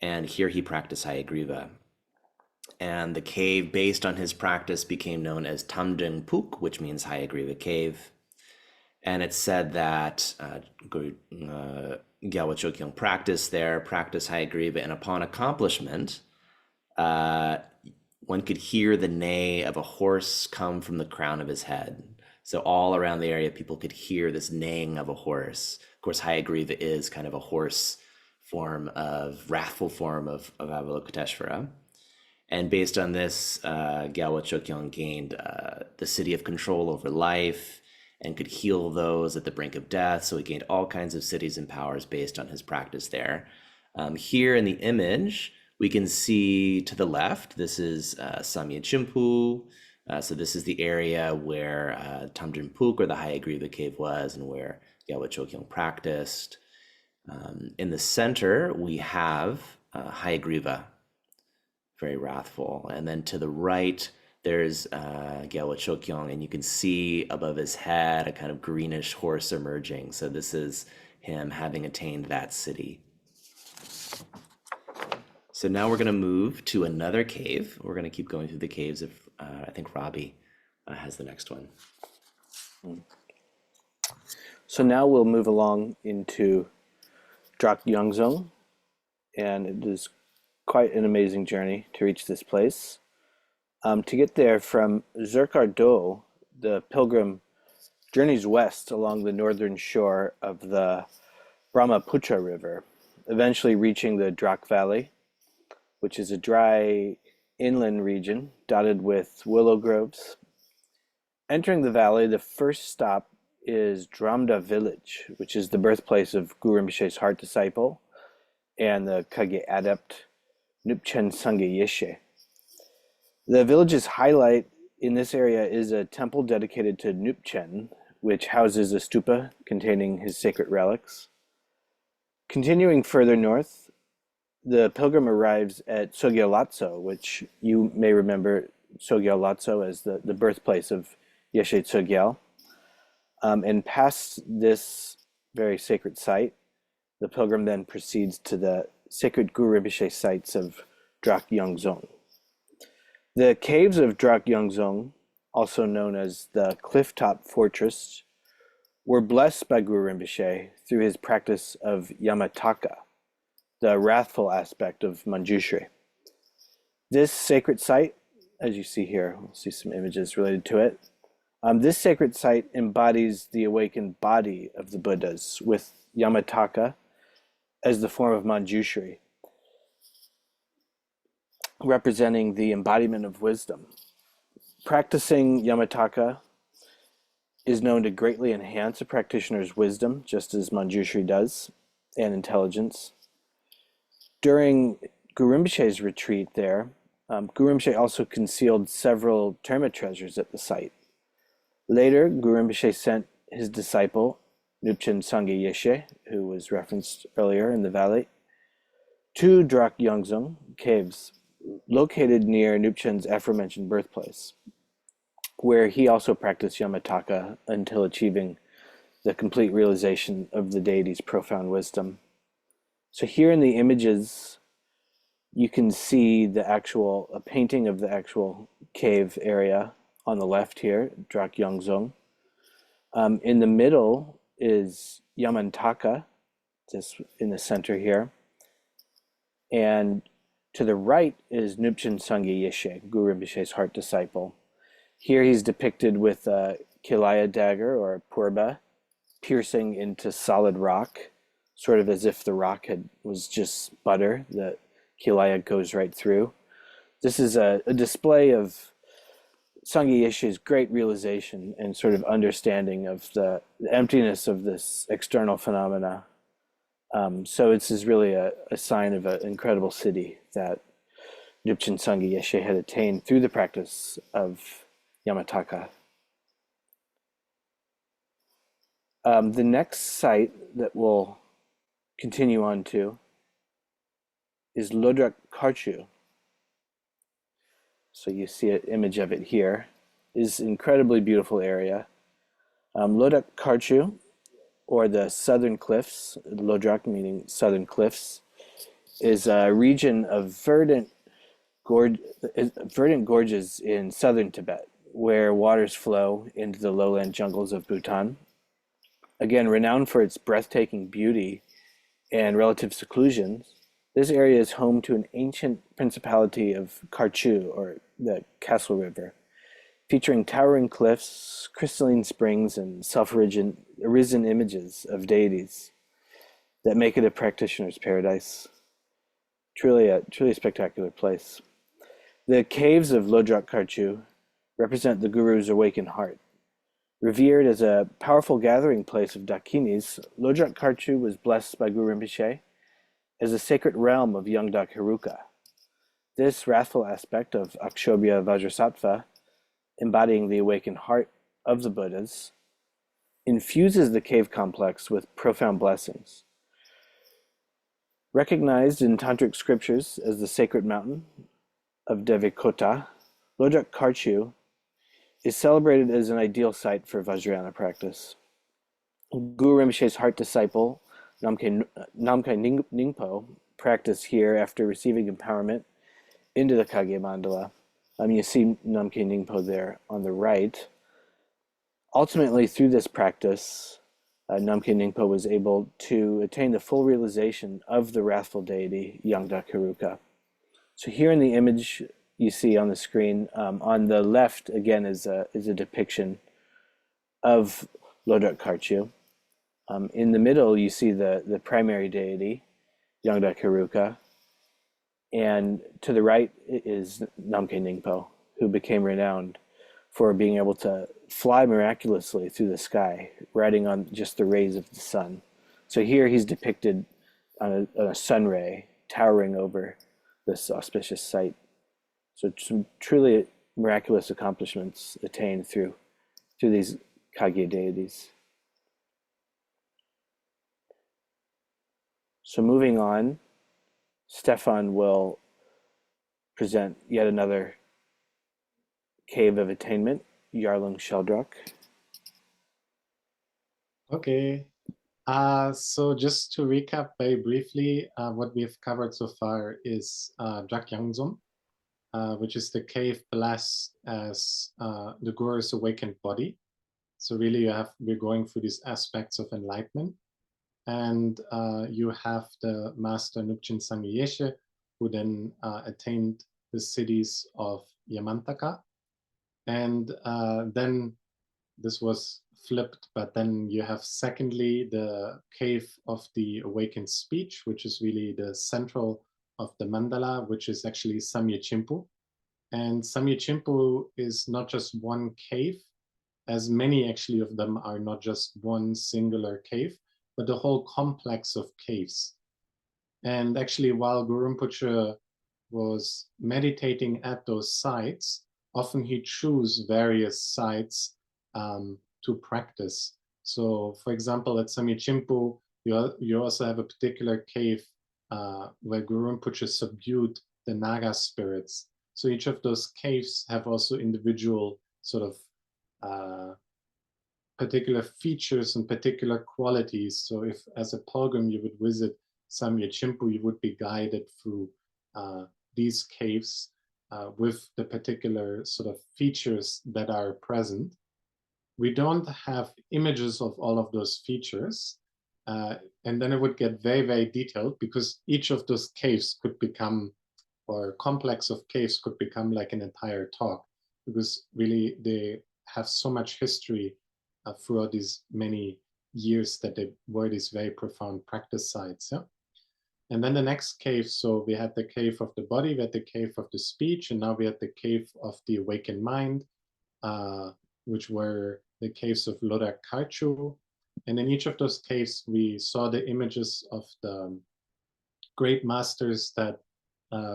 and here he practiced Hayagriva. And the cave based on his practice became known as Tamdung Puk, which means Hayagriva cave. And it's said that Gawa Chyong practiced Hayagriva, and upon accomplishment, one could hear the neigh of a horse come from the crown of his head. So all around the area, people could hear this neighing of a horse. Of course, Hayagriva is kind of a horse wrathful form of Avalokiteshvara. And based on this, Gawa Chyong gained the city of control over life and could heal those at the brink of death. So he gained all kinds of cities and powers based on his practice there. Here in the image, we can see to the left, this is Samye Chimpu. So this is the area where Tamdung Puk, or the Hayagriva cave, was, and where Gawa Chyong practiced. In the center, we have Hayagriva, very wrathful. And then to the right, there's Gawa Chyong, and you can see above his head a kind of greenish horse emerging. So this is him having attained that city. So now we're going to move to another cave. We're going to keep going through the caves. If I think Robbie has the next one. So now we'll move along into Drak Yangdzong, and it is quite an amazing journey to reach this place. To get there from Zerkar Do, the pilgrim journeys west along the northern shore of the Brahmaputra River, eventually reaching the Drak Valley, which is a dry inland region dotted with willow groves. Entering the valley, the first stop is Dramda village, which is the birthplace of Guru Rinpoche's heart disciple and the Kagye adept Nupchen Sangye Yeshe. The village's highlight in this area is a temple dedicated to Nupchen, which houses a stupa containing his sacred relics. Continuing further north, the pilgrim arrives at Sogyal Lotso, which you may remember Sogyal Lotso as the birthplace of Yeshe Tsogyal. And past this very sacred site, the pilgrim then proceeds to the sacred Guru Rinpoche sites of Drak Yangdzong. The caves of Drak Yangdzong, also known as the Clifftop Fortress, were blessed by Guru Rinpoche through his practice of Yamataka, the wrathful aspect of Manjushri. This sacred site, as you see here, we'll see some images related to it, This sacred site embodies the awakened body of the Buddhas, with Yamataka as the form of Manjushri, representing the embodiment of wisdom. Practicing Yamataka is known to greatly enhance a practitioner's wisdom, just as Manjushri does, and intelligence. During Guru Rinpoche's retreat there, Guru Rinpoche also concealed several Dharma treasures at the site. Later, Guru Rinpoche sent his disciple, Nupchen Sangye Yeshe, who was referenced earlier in the valley, to Drak Yangdzong caves, located near Nupchen's aforementioned birthplace, where he also practiced Yamataka until achieving the complete realization of the deity's profound wisdom. So here in the images, you can see a painting of the actual cave area on the left here, Drak Yangdzong. In the middle is Yamantaka, just in the center here. And to the right is Nupchen Sangye Yeshe, Guru Rinpoche's heart disciple. Here he's depicted with a kilaya dagger or a purba piercing into solid rock, sort of as if the rock was just butter. The kilaya goes right through. This is a display of Sangye Yeshe's great realization and sort of understanding of the emptiness of this external phenomena. So this is really a sign of an incredible siddhi that Nupchen Sangye Yeshe had attained through the practice of Yamataka. The next site that we'll continue on to is Lhodrak Kharchu. So you see an image of it here. It is an incredibly beautiful area. Lhodrak Kharchu, or the Southern Cliffs, Lhodrak meaning Southern Cliffs, is a region of verdant gorges in southern Tibet, where waters flow into the lowland jungles of Bhutan. Again, renowned for its breathtaking beauty and relative seclusion, this area is home to an ancient principality of Kharchu, or the Castle River, featuring towering cliffs, crystalline springs, and self-arisen images of deities that make it a practitioner's paradise. Truly a spectacular place. The caves of Lhodrak Kharchu represent the Guru's awakened heart. Revered as a powerful gathering place of Dakinis, Lhodrak Kharchu was blessed by Guru Rinpoche as a sacred realm of Lhodrak Kharchu. This wrathful aspect of Akshobhya Vajrasattva, embodying the awakened heart of the Buddhas, infuses the cave complex with profound blessings. Recognized in Tantric scriptures as the sacred mountain of Devikota, Lhodrak Kharchu is celebrated as an ideal site for Vajrayana practice. Guru Rinpoche's heart disciple, Namkha Ningpo, practiced here after receiving empowerment into the Kagye mandala. You see Namkha Ningpo there on the right. Ultimately, through this practice, Namkha Ningpo was able to attain the full realization of the wrathful deity, Lhodrak Kharchu. So here in the image you see on the screen, on the left, again, is a depiction of Lhodrak Kharchu. In the middle, you see the primary deity, Lhodrak Kharchu, and to the right is Namkha Ningpo, who became renowned for being able to fly miraculously through the sky, riding on just the rays of the sun. So here he's depicted on a sun ray towering over this auspicious site. So some truly miraculous accomplishments attained through these Kagye deities. So moving on, Stefan will present yet another cave of attainment, Yarlung Sheldrak. Okay. So just to recap very briefly, what we have covered so far is Drak Yangdzong, which is the cave blessed as the Guru's awakened body. So really we're going through these aspects of enlightenment. And you have the master Nupchen Sangye Yeshe, who then attained the cities of Yamantaka. And then this was flipped, but then you have secondly the cave of the awakened speech, which is really the central of the mandala, which is actually Samye Chimpu. And Samye Chimpu is not just one cave, as many actually of them are not just one singular cave, but the whole complex of caves. And actually, while Guru Rinpoche was meditating at those sites, often he chose various sites to practice. So, for example, at Samye Chimpu, you also have a particular cave where Guru Rinpoche subdued the Naga spirits. So each of those caves have also individual sort of particular features and particular qualities. So if as a pilgrim you would visit Samye Chimpu, you would be guided through these caves with the particular sort of features that are present. We don't have images of all of those features, and then it would get very, very detailed, because each of those caves could become, or complex of caves could become like an entire talk, because really they have so much history throughout these many years that they were these very profound practice sites. Yeah? And then the next cave, so we had the cave of the body, we had the cave of the speech, and now we had the cave of the awakened mind, which were the caves of Lhodrak Kharchu. And in each of those caves, we saw the images of the great masters that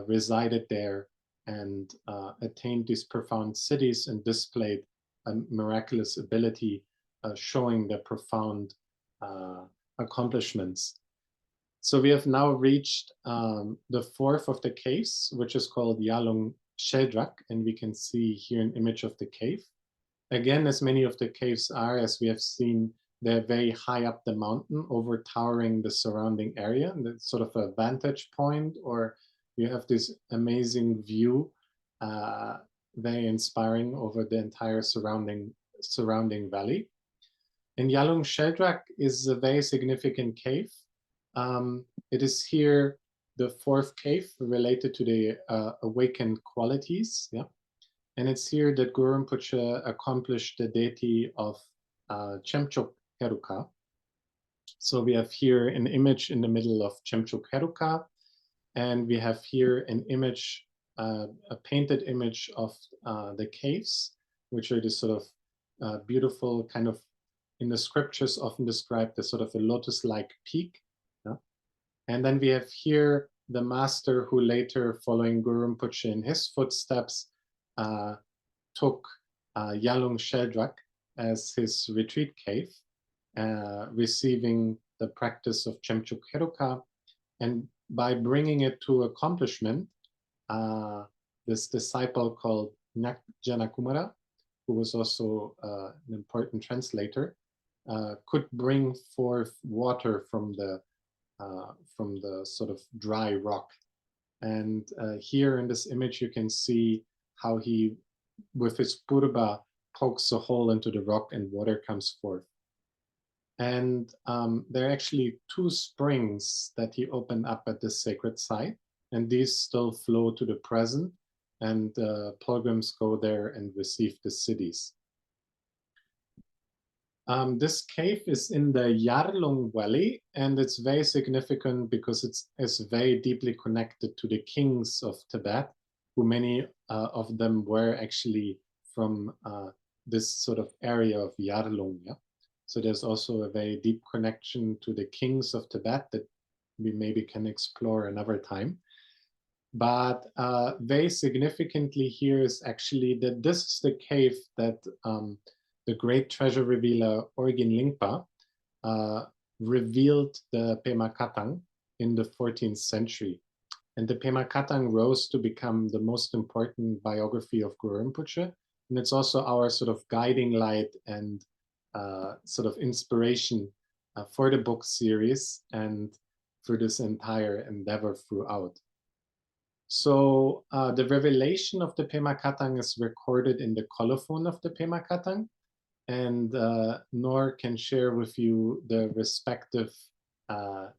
resided there and attained these profound cities and displayed a miraculous ability, showing their profound accomplishments. So we have now reached the fourth of the caves, which is called Yarlung Sheldrak, and we can see here an image of the cave. Again, as many of the caves are, as we have seen, they're very high up the mountain, overtowering the surrounding area, and it's sort of a vantage point, or you have this amazing view, very inspiring over the entire surrounding valley. And Yarlung Sheldrak is a very significant cave. It is here the fourth cave related to the awakened qualities. Yeah, and it's here that Guru Rinpoche accomplished the deity of Chemchok Heruka. So we have here an image in the middle of Chemchok Heruka, and we have here an image, a painted image of the caves, which are this sort of beautiful kind of, in the scriptures often described as sort of a lotus-like peak. Yeah? And then we have here the master who later, following Guru Rinpoche in his footsteps, took Yarlung Sheldrak as his retreat cave, receiving the practice of Chemchok Heruka. And by bringing it to accomplishment, this disciple called Nyak Janakumara, who was also an important translator, could bring forth water from the sort of dry rock. And here in this image, you can see how he, with his purba, pokes a hole into the rock and water comes forth. And there are actually two springs that he opened up at this sacred site, and these still flow to the present, and pilgrims go there and receive the cities. This cave is in the Yarlung Valley, and it's very significant because it's very deeply connected to the kings of Tibet, who many of them were actually from this sort of area of Yarlung. Yeah? So there's also a very deep connection to the kings of Tibet that we maybe can explore another time. But very significantly here is actually that this is the cave that the great treasure revealer Orgin Lingpa revealed the Pema Katang in the 14th century. And the Pema Katang rose to become the most important biography of Guru Rinpoche. And it's also our sort of guiding light and sort of inspiration for the book series and for this entire endeavor throughout. So the revelation of the Pema Katang is recorded in the colophon of the Pema Katang, and Nor can share with you the respective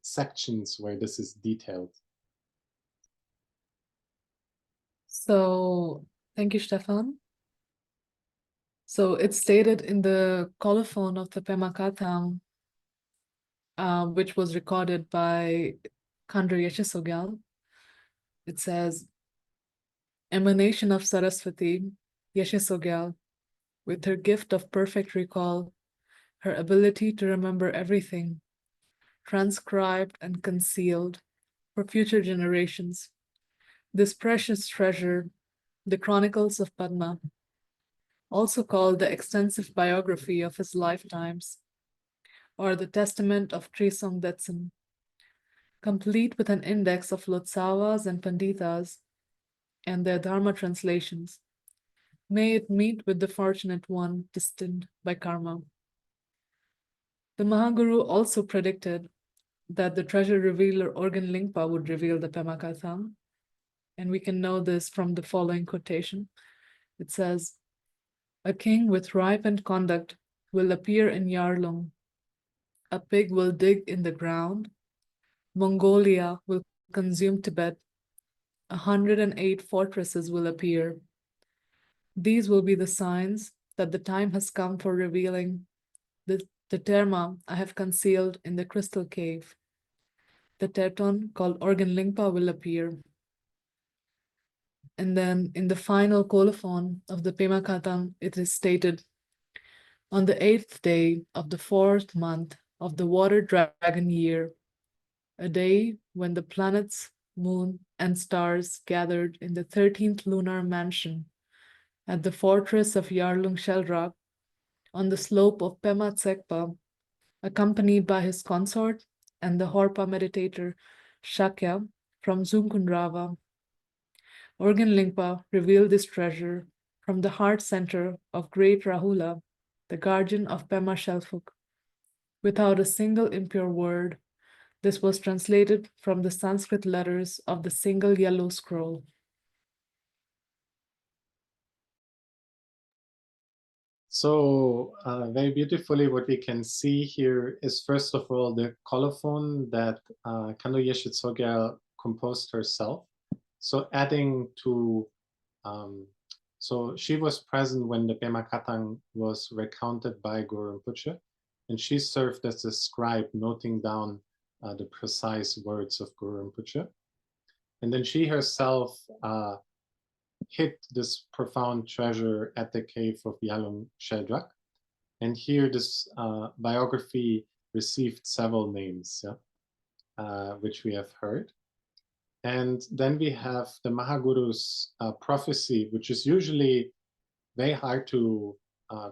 sections where this is detailed. So thank you, Stefan. So it's stated in the colophon of the Pema Katang, which was recorded by Khandro Yeshe Sogyal. It says, emanation of Saraswati, Yeshe Sogyal, with her gift of perfect recall, her ability to remember everything, transcribed and concealed for future generations. This precious treasure, the Chronicles of Padma, also called the extensive biography of his lifetimes, or the Testament of Trisong Detsen, complete with an index of Lotsawas and Panditas and their Dharma translations. May it meet with the fortunate one destined by karma. The Mahaguru also predicted that the treasure revealer Organ Lingpa would reveal the Pema Katham, and we can know this from the following quotation. It says, a king with ripened conduct will appear in Yarlung. A pig will dig in the ground. Mongolia will consume Tibet. 108 fortresses will appear. These will be the signs that the time has come for revealing the Dharma I have concealed in the crystal cave. The Teton called Organ Lingpa will appear. And then in the final colophon of the Pema Katang, it is stated, on the 8th day of the 4th month of the water dragon year, a day when the planets, moon, and stars gathered in the 13th lunar mansion at the fortress of Yarlung Shelrak on the slope of Pema Tsekpa, accompanied by his consort and the Horpa meditator Shakya from Zunkunrava. Organ Lingpa revealed this treasure from the heart center of great Rahula, the guardian of Pema Shelfuk. Without a single impure word, this was translated from the Sanskrit letters of the single yellow scroll. So very beautifully, what we can see here is, first of all, the colophon that Khandro Yeshe Sogyal composed herself. So adding to, so she was present when the Pema Katang was recounted by Guru Rinpoche, and she served as a scribe, noting down the precise words of Guru Rinpoche. And then she herself hid this profound treasure at the cave of Yarlung Sheldrak. And here this biography received several names, which we have heard. And then we have the Mahaguru's prophecy, which is usually very hard to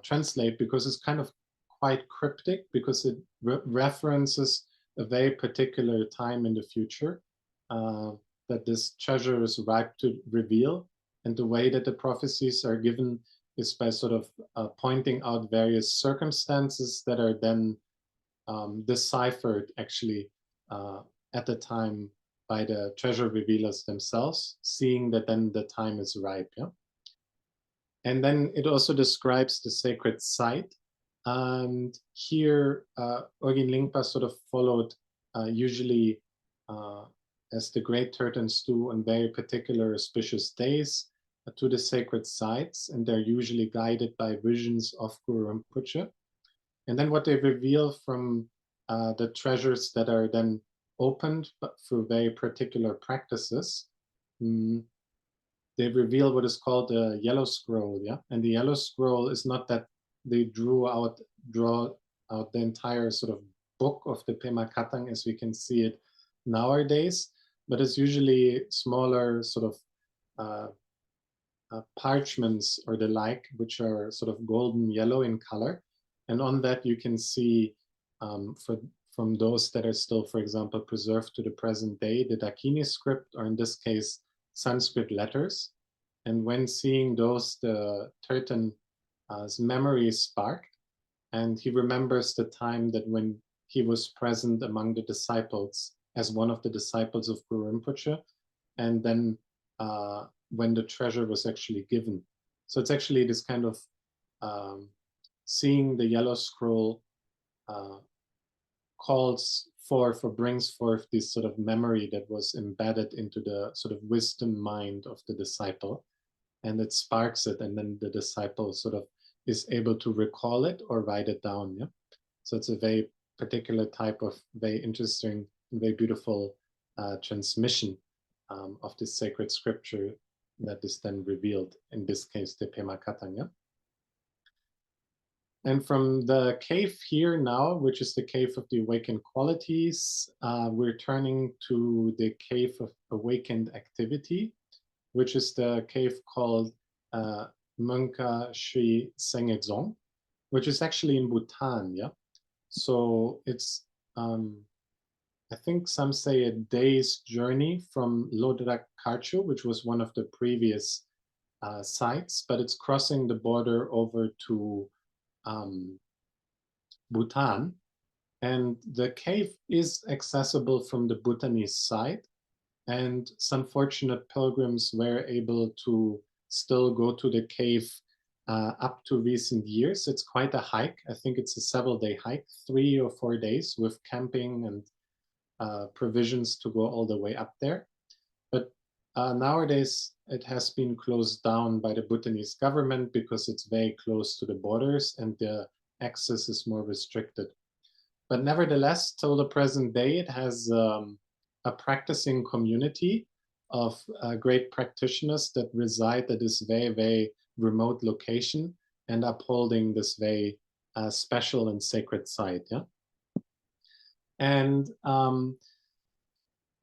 translate because it's kind of quite cryptic, because it references a very particular time in the future that this treasure is ripe to reveal. And the way that the prophecies are given is by sort of pointing out various circumstances that are then deciphered actually at the time by the treasure revealers themselves, seeing that then the time is ripe. Yeah? And then it also describes the sacred site. And here, Organ Lingpa sort of followed usually as the great Tertons do on very particular auspicious days to the sacred sites, and they're usually guided by visions of Guru Rinpoche. And then what they reveal from the treasures that are then opened through very particular practices, they reveal what is called the yellow scroll, yeah? And the yellow scroll is not that they draw out the entire sort of book of the Pema Katang as we can see it nowadays, but it's usually smaller sort of parchments or the like, which are sort of golden yellow in color. And on that you can see, from those that are still, for example, preserved to the present day, the Dakini script, or in this case, Sanskrit letters. And when seeing those, the Terton's memory is sparked, and he remembers the time that when he was present among the disciples as one of the disciples of Guru Rinpoche, and then when the treasure was actually given. So it's actually this kind of seeing the yellow scroll calls forth or brings forth this sort of memory that was embedded into the sort of wisdom mind of the disciple, and it sparks it, and then the disciple sort of is able to recall it or write it down. Yeah, so it's a very particular type of very interesting, very beautiful transmission of this sacred scripture that is then revealed, in this case, the Pema Katang. Yeah? And from the cave here now, which is the cave of the awakened qualities, we're turning to the cave of awakened activity, which is the cave called Monkha Senge Dzong, which is actually in Bhutan. Yeah, so it's I think some say a day's journey from Lhodrak Kharchu, which was one of the previous sites, but it's crossing the border over to Bhutan. And the cave is accessible from the Bhutanese side. And some fortunate pilgrims were able to still go to the cave up to recent years. It's quite a hike. I think it's a several-day hike, 3 or 4 days with camping and provisions to go all the way up there. But nowadays it has been closed down by the Bhutanese government because it's very close to the borders and the access is more restricted. But nevertheless, till the present day, it has a practicing community of great practitioners that reside at this very, very remote location and upholding this very special and sacred site. Yeah? And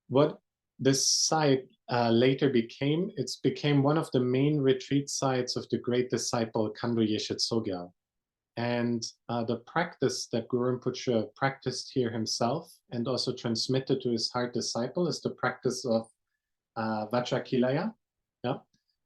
what this site later became, it became one of the main retreat sites of the great disciple Khandro Yeshe Tsogyal. And the practice that Guru Rinpoche practiced here himself and also transmitted to his heart disciple is the practice of Vajrayana. Yeah?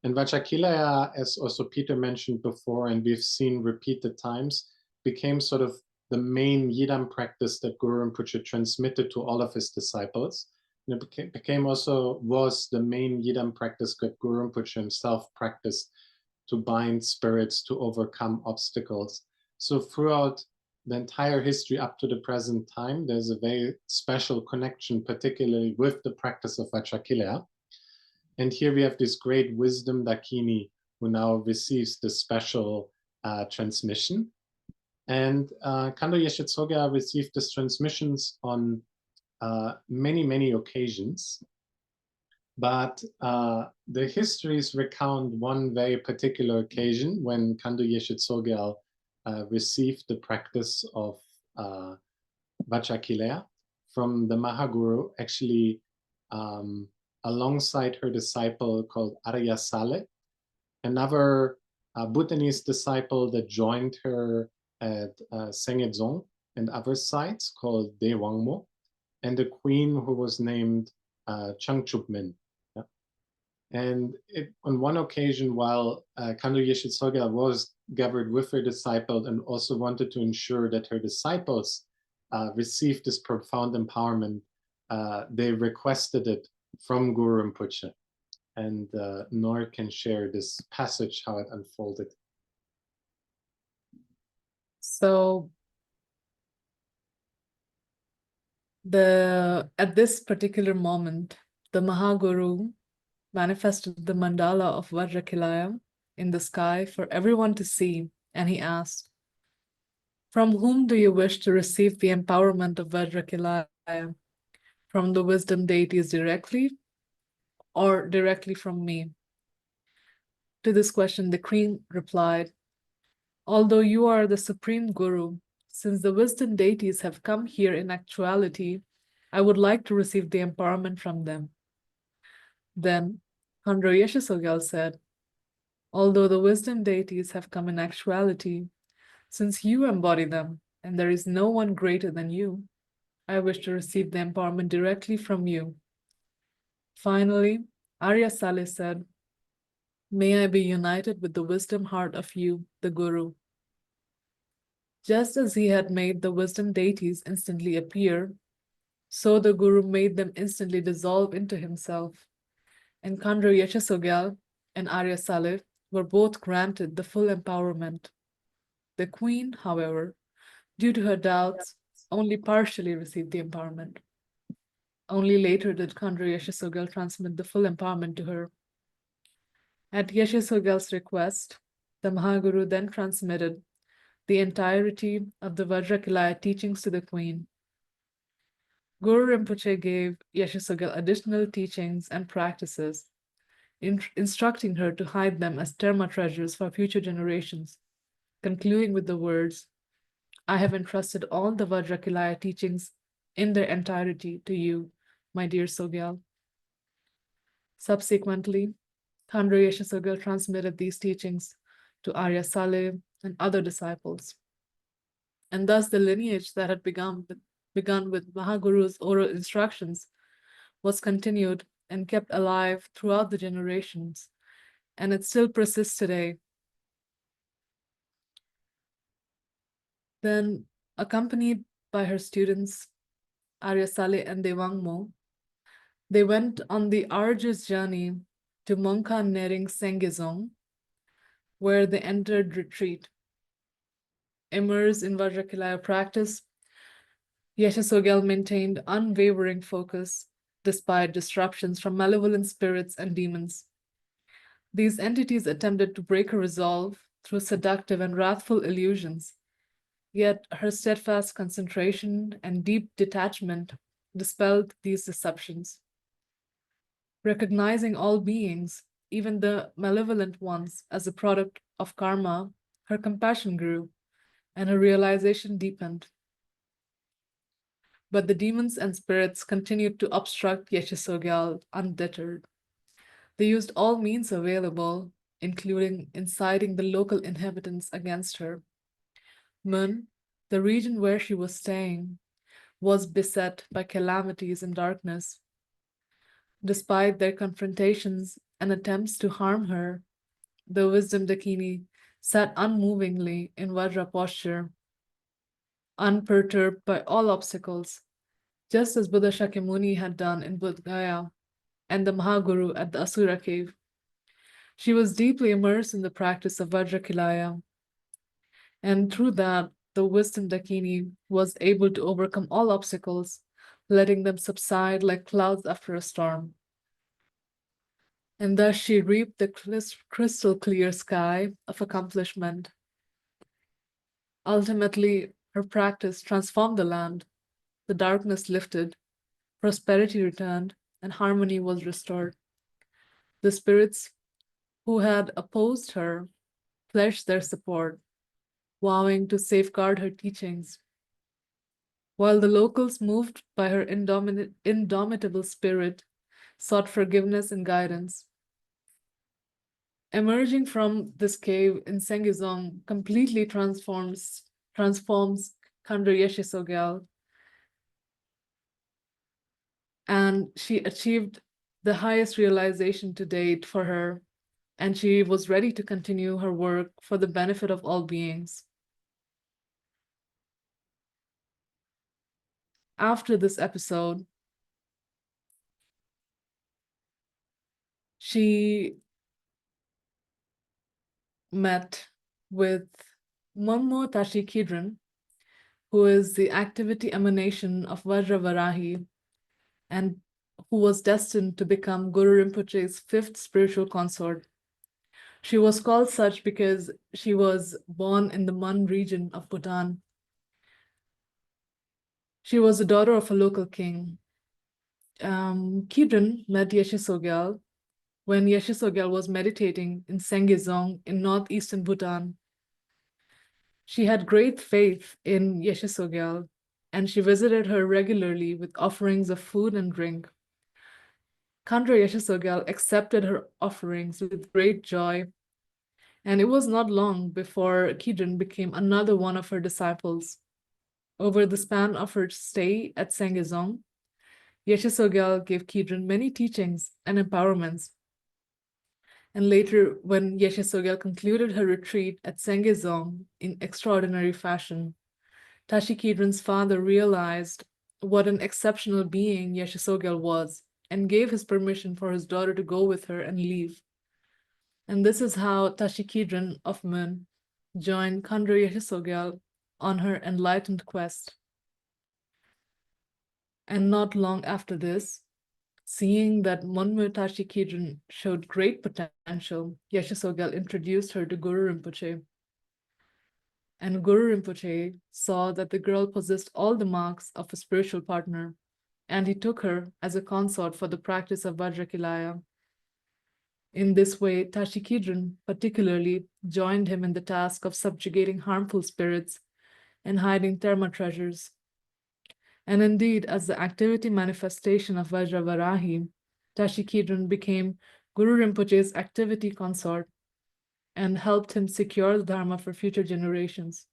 And Vajrayana, as also Peter mentioned before, and we've seen repeated times, became sort of the main Yidam practice that Guru Rinpoche transmitted to all of his disciples. And it became also was the main Yidam practice that Guru Rinpoche himself practiced to bind spirits, to overcome obstacles. So throughout the entire history up to the present time, there's a very special connection, particularly with the practice of Vajrayana. And here we have this great wisdom Dakini who now receives the special transmission. And Khandro Yeshe Tsogyal received these transmissions on many, many occasions. But the histories recount one very particular occasion when Khandro Yeshe Tsogyal received the practice of Vajrayana from the Mahaguru, actually alongside her disciple called Arya Saleh, another Bhutanese disciple that joined her at Senge Dzong and other sites called De Wangmo, and the queen who was named Changchupmin. Yeah? And on one occasion, while Khandro Yeshe Tsogyal was gathered with her disciple and also wanted to ensure that her disciples received this profound empowerment, they requested it from Guru Rinpoche. And Noor can share this passage, how it unfolded. So at this particular moment, the Mahaguru manifested the mandala of Vajrayana in the sky for everyone to see, and he asked, "From whom do you wish to receive the empowerment of Vajrayana? From the wisdom deities directly, or directly from me?" To this question, the queen replied, "Although you are the supreme guru, since the wisdom deities have come here in actuality, I would like to receive the empowerment from them." Then Khandro Yeshe Tsogyal said, "Although the wisdom deities have come in actuality, since you embody them, and there is no one greater than you, I wish to receive the empowerment directly from you." Finally, Arya Saleh said, "May I be united with the wisdom heart of you, the Guru." Just as he had made the wisdom deities instantly appear, so the Guru made them instantly dissolve into himself. And Khandro Yeshe Tsogyal and Arya Saleh were both granted the full empowerment. The queen, however, due to her doubts, only partially received the empowerment. Only later did Khandro Yeshe Tsogyal transmit the full empowerment to her. At Yeshe Tsogyal's request, the Mahaguru then transmitted the entirety of the Vajrayana teachings to the queen. Guru Rinpoche gave Yeshe Tsogyal additional teachings and practices, instructing her to hide them as Dharma treasures for future generations, concluding with the words, "I have entrusted all the Vajrayana teachings in their entirety to you, my dear Tsogyal." Subsequently, Thandro Yeshe Tsogyal transmitted these teachings to Arya Saleh and other disciples. And thus the lineage that had begun with Mahaguru's oral instructions was continued and kept alive throughout the generations, and it still persists today. Then, accompanied by her students, Arya Saleh and Devangmo, they went on the arduous journey to Monkha Senge Dzong, where they entered retreat. Immersed in Vajrayana practice, Yeshe Tsogyal maintained unwavering focus despite disruptions from malevolent spirits and demons. These entities attempted to break her resolve through seductive and wrathful illusions, yet her steadfast concentration and deep detachment dispelled these deceptions. Recognizing all beings, even the malevolent ones, as a product of karma, her compassion grew and her realization deepened. But the demons and spirits continued to obstruct Yeshe Tsogyal undeterred. They used all means available, including inciting the local inhabitants against her. Mun, the region where she was staying, was beset by calamities and darkness. Despite their confrontations and attempts to harm her, the wisdom Dakini sat unmovingly in Vajra posture, unperturbed by all obstacles, just as Buddha Shakyamuni had done in Bodh Gaya and the Mahaguru at the Asura cave. She was deeply immersed in the practice of Vajrakilaya, and through that, the wisdom Dakini was able to overcome all obstacles, letting them subside like clouds after a storm. And thus she reaped the crystal clear sky of accomplishment. Ultimately, her practice transformed the land. The darkness lifted, prosperity returned, and harmony was restored. The spirits who had opposed her pledged their support, vowing to safeguard her teachings. While the locals, moved by her indomitable spirit, sought forgiveness and guidance. Emerging from this cave in Senge Dzong completely transforms Khandro Yeshe Tsogyal, and she achieved the highest realization to date for her, and she was ready to continue her work for the benefit of all beings. After this episode, she met with Monmo Tashi Kidron, who is the activity emanation of Vajravarahi and who was destined to become Guru Rinpoche's fifth spiritual consort. She was called such because she was born in the Mun region of Bhutan. She was the daughter of a local king. Kidron met Yeshe Tsogyal when Yeshe Tsogyal was meditating in Senge Dzong in northeastern Bhutan. She had great faith in Yeshe Tsogyal, and she visited her regularly with offerings of food and drink. Khandro Yeshe Tsogyal accepted her offerings with great joy, and it was not long before Kidron became another one of her disciples. Over the span of her stay at Senge Dzong, Yeshe Tsogyal gave Kidron many teachings and empowerments. And later, when Yeshe Tsogyal concluded her retreat at Senge Dzong in extraordinary fashion, Tashi Kidron's father realized what an exceptional being Yeshe Tsogyal was and gave his permission for his daughter to go with her and leave. And this is how Tashi Kidron of Mun joined Khandro Yeshe Tsogyal on her enlightened quest. And not long after this, Seeing that Monmu Tashi Kidron showed great potential, Yeshe Tsogyal introduced her to Guru Rinpoche. And Guru Rinpoche saw that the girl possessed all the marks of a spiritual partner, and he took her as a consort for the practice of Vajrakilaya. In this way, Tashi Kidron particularly joined him in the task of subjugating harmful spirits and hiding Dharma treasures. And indeed, as the activity manifestation of Vajravarahi, Tashi Kidron became Guru Rinpoche's activity consort and helped him secure the Dharma for future generations.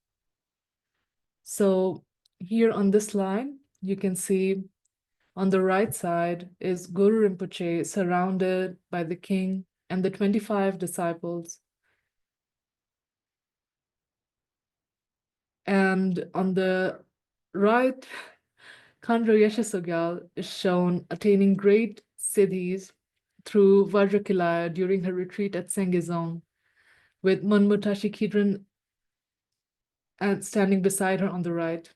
So here on this slide, you can see on the right side is Guru Rinpoche surrounded by the king and the 25 disciples. And on the right, Khandro Yeshe Tsogyal is shown attaining great siddhis through Vajrakilaya during her retreat at Senge Dzong, with Monmu Tashi Kidron standing beside her on the right.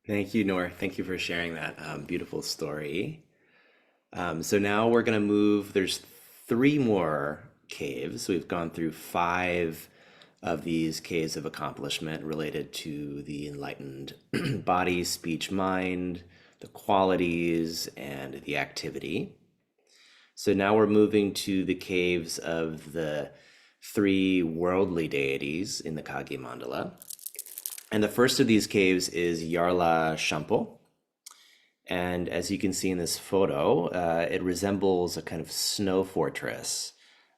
Thank you, Noor. Thank you for sharing that beautiful story. So now we're going to move. There's 3 more caves. We've gone through 5 of these caves of accomplishment related to the enlightened body, speech, mind, the qualities, and the activity. So now we're moving to the caves of the 3 worldly deities in the Kagye mandala. And the first of these caves is Yarlung Shampo. And as you can see in this photo, it resembles a kind of snow fortress.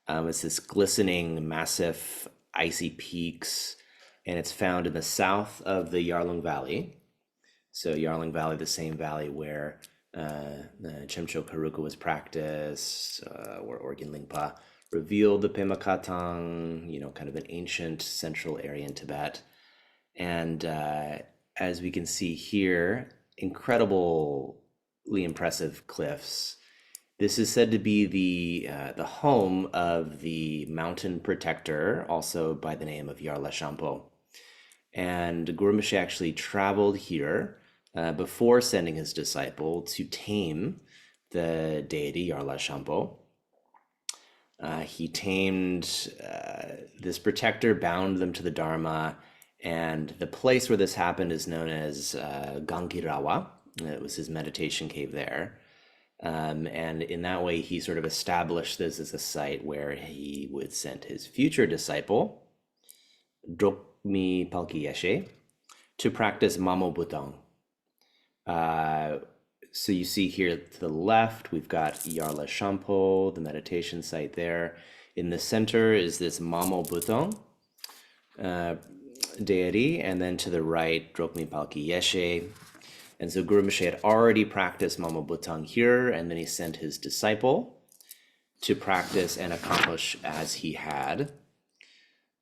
It's this glistening, massive, icy peaks, and it's found in the south of the Yarlung Valley. So Yarlung Valley, the same valley where the Chimcho Karuka was practiced, where Organ Lingpa revealed the Pema Katang, kind of an ancient central area in Tibet. And as we can see here, incredibly impressive cliffs. This is said to be the home of the mountain protector, also by the name of Yarlung Shampo. And Guru Rinpoche actually traveled here before sending his disciple to tame the deity Yarlung Shampo. He tamed this protector, bound them to the Dharma, and the place where this happened is known as Gangirawa. It was his meditation cave there. And in that way, he sort of established this as a site where he would send his future disciple, Drokmi Palki Yeshe, to practice Mamo Butong. So you see here to the left, we've got Yarlung Shampo, the meditation site there. In the center is this Mamo Butong deity, and then to the right, Drokmi Palki Yeshe. And so Guru Rinpoche had already practiced Mamo Butong here, and then he sent his disciple to practice and accomplish as he had.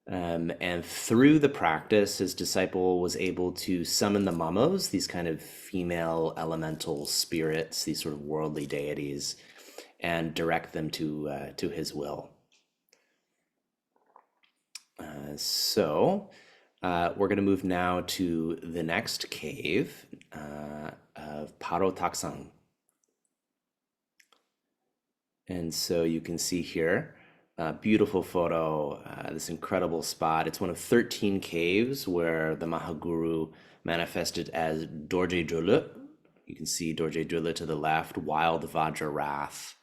And through the practice, his disciple was able to summon the mamos, these kind of female elemental spirits, these sort of worldly deities, and direct them to his will. So we're going to move now to the next cave of Paro Taksang. And so you can see here, beautiful photo, this incredible spot. It's one of 13 caves where the Mahaguru manifested as Dorje Drule. You can see Dorje Drule to the left, wild Vajra wrath.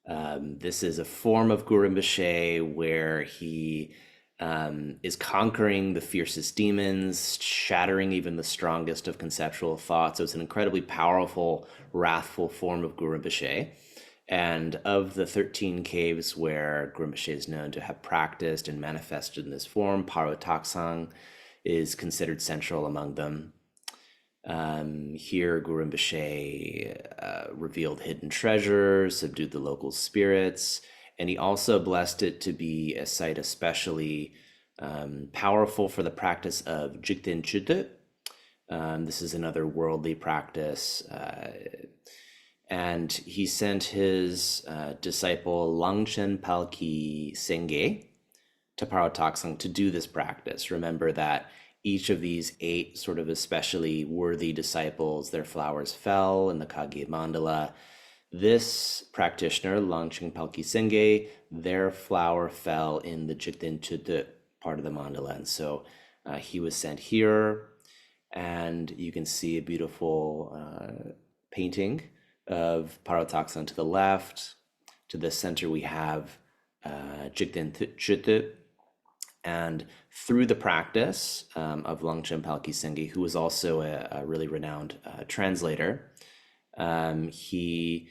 This is a form of Guru Rinpoche where he is conquering the fiercest demons, shattering even the strongest of conceptual thoughts. So it's an incredibly powerful, wrathful form of Guru Rinpoche. And of the 13 caves where Guru Rinpoche is known to have practiced and manifested in this form, Paro Taksang is considered central among them. Here, Guru Rinpoche revealed hidden treasures, subdued the local spirits, and he also blessed it to be a site especially powerful for the practice of Jigten Chute. This is another worldly practice. And he sent his disciple Langchen Palki Senge to Paro Taksang to do this practice. Remember that each of these 8 sort of especially worthy disciples, their flowers fell in the Kagye mandala. This practitioner, Longchen Palki Senge, their flower fell in the Jigten Chute part of the mandala. And so he was sent here, and you can see a beautiful painting of Parotaksan to the left. To the center, we have Jigten Chute. And through the practice of Longchen Palki Senge, who was also a really renowned translator, he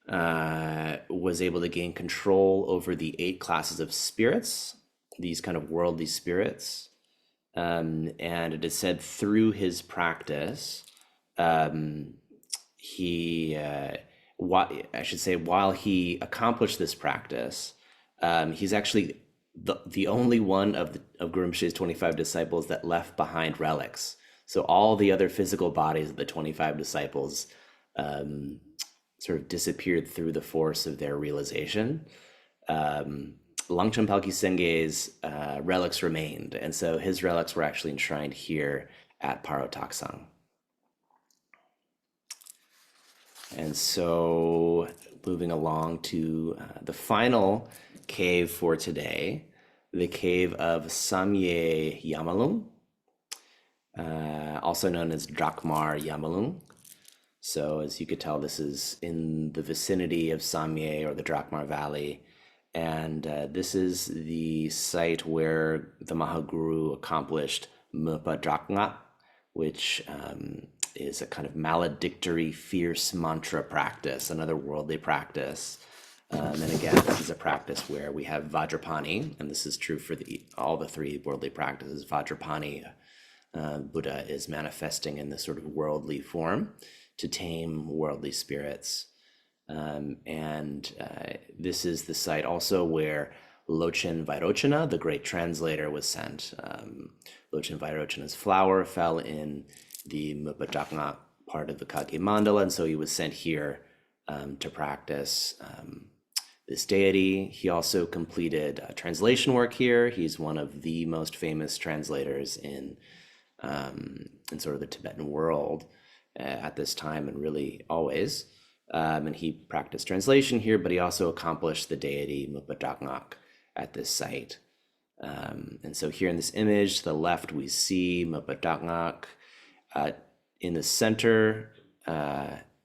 was able to gain control over the 8 classes of spirits, these kind of worldly spirits. And it is said through his practice, while he accomplished this practice, he's actually the only one of Guru Rinpoche's 25 disciples that left behind relics. So all the other physical bodies of the 25 disciples sort of disappeared through the force of their realization. Longchen Palki Senge's relics remained, and so his relics were actually enshrined here at Parotaksang. And so moving along to the final cave for today, the cave of Samye Yamalung, also known as Drak Yamalung. So as you could tell, this is in the vicinity of Samye, or the Drakmar Valley. And this is the site where the Mahaguru accomplished Mupa Draknga, which is a kind of maledictory, fierce mantra practice, another worldly practice. And again, this is a practice where we have Vajrapani, and this is true for all the 3 worldly practices. Vajrapani, Buddha is manifesting in this sort of worldly form to tame worldly spirits. This is the site also where Lochen Vairochana, the great translator, was sent. Lochen Vairochana's flower fell in the Mupadakna part of the Kagye mandala, and so he was sent here to practice this deity. He also completed translation work here. He's one of the most famous translators in sort of the Tibetan world at this time, and really always. And he practiced translation here, but he also accomplished the deity Mupadaknak at this site. And so here in this image, to the left, we see Mupadaknak. In the center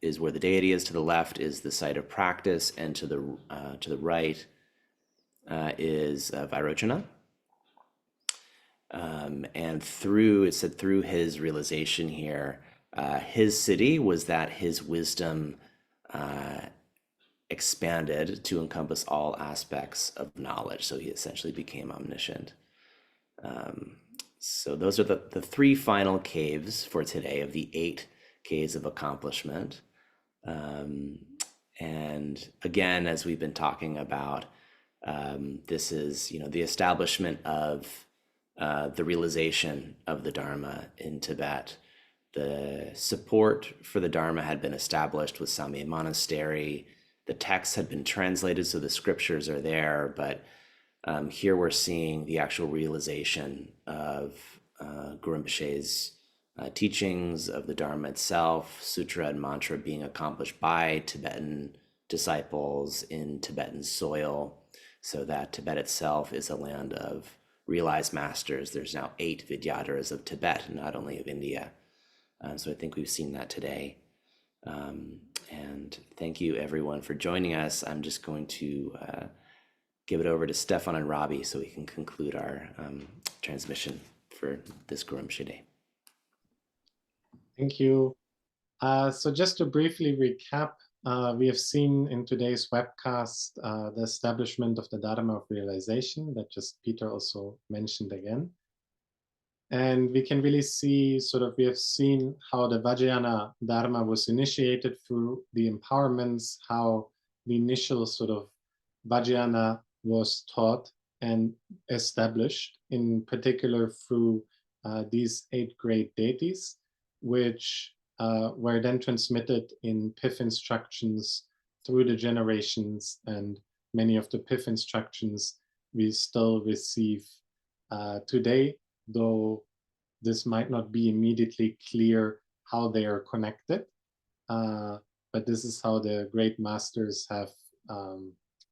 is where the deity is. To the left is the site of practice, and to the right is Vairochana. And through his realization here, his city was that his wisdom expanded to encompass all aspects of knowledge. So he essentially became omniscient. So those are the 3 final caves for today of the 8 caves of accomplishment. And again, as we've been talking about, this is, the establishment of the realization of the Dharma in Tibet. The support for the Dharma had been established with Samye Monastery. The texts had been translated, so the scriptures are there, but here we're seeing the actual realization of Guru Rinpoche's teachings, of the Dharma itself, sutra and mantra being accomplished by Tibetan disciples in Tibetan soil, so that Tibet itself is a land of realized masters. There's now 8 Vidyadharas of Tibet, not only of India. So I think we've seen that today. And thank you everyone for joining us. I'm just going to give it over to Stefan and Robbie so we can conclude our transmission for this Guru Rinpoche Day. Thank you. So just to briefly recap, we have seen in today's webcast the establishment of the Dharma of realization that just Peter also mentioned again. And we can really see we have seen how the Vajrayana Dharma was initiated through the empowerments, how the initial Vajrayana was taught and established, in particular through these 8 great deities, which were then transmitted in pith instructions through the generations, and many of the pith instructions we still receive today, though this might not be immediately clear how they are connected, but this is how the great masters have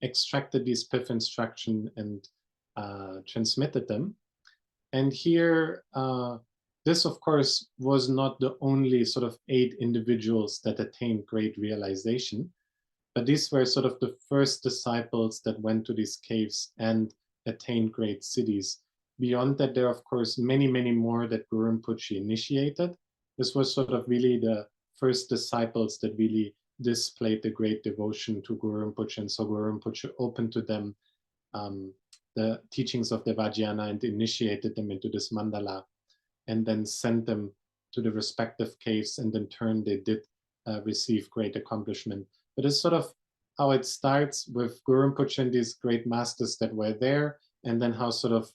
extracted these pith instruction and transmitted them. And here, this of course was not the only sort of 8 individuals that attained great realization, but these were sort of the first disciples that went to these caves and attained great cities. Beyond that, there are of course many, many more that Guru Rinpoche initiated. This was sort of really the first disciples that really displayed the great devotion to Guru Rinpoche, and so Guru Rinpoche opened to them the teachings of the Vajrayana and initiated them into this mandala, and then sent them to the respective caves, and in turn they did receive great accomplishment. But it's sort of how it starts with Guru Rinpoche and these great masters that were there, and then how sort of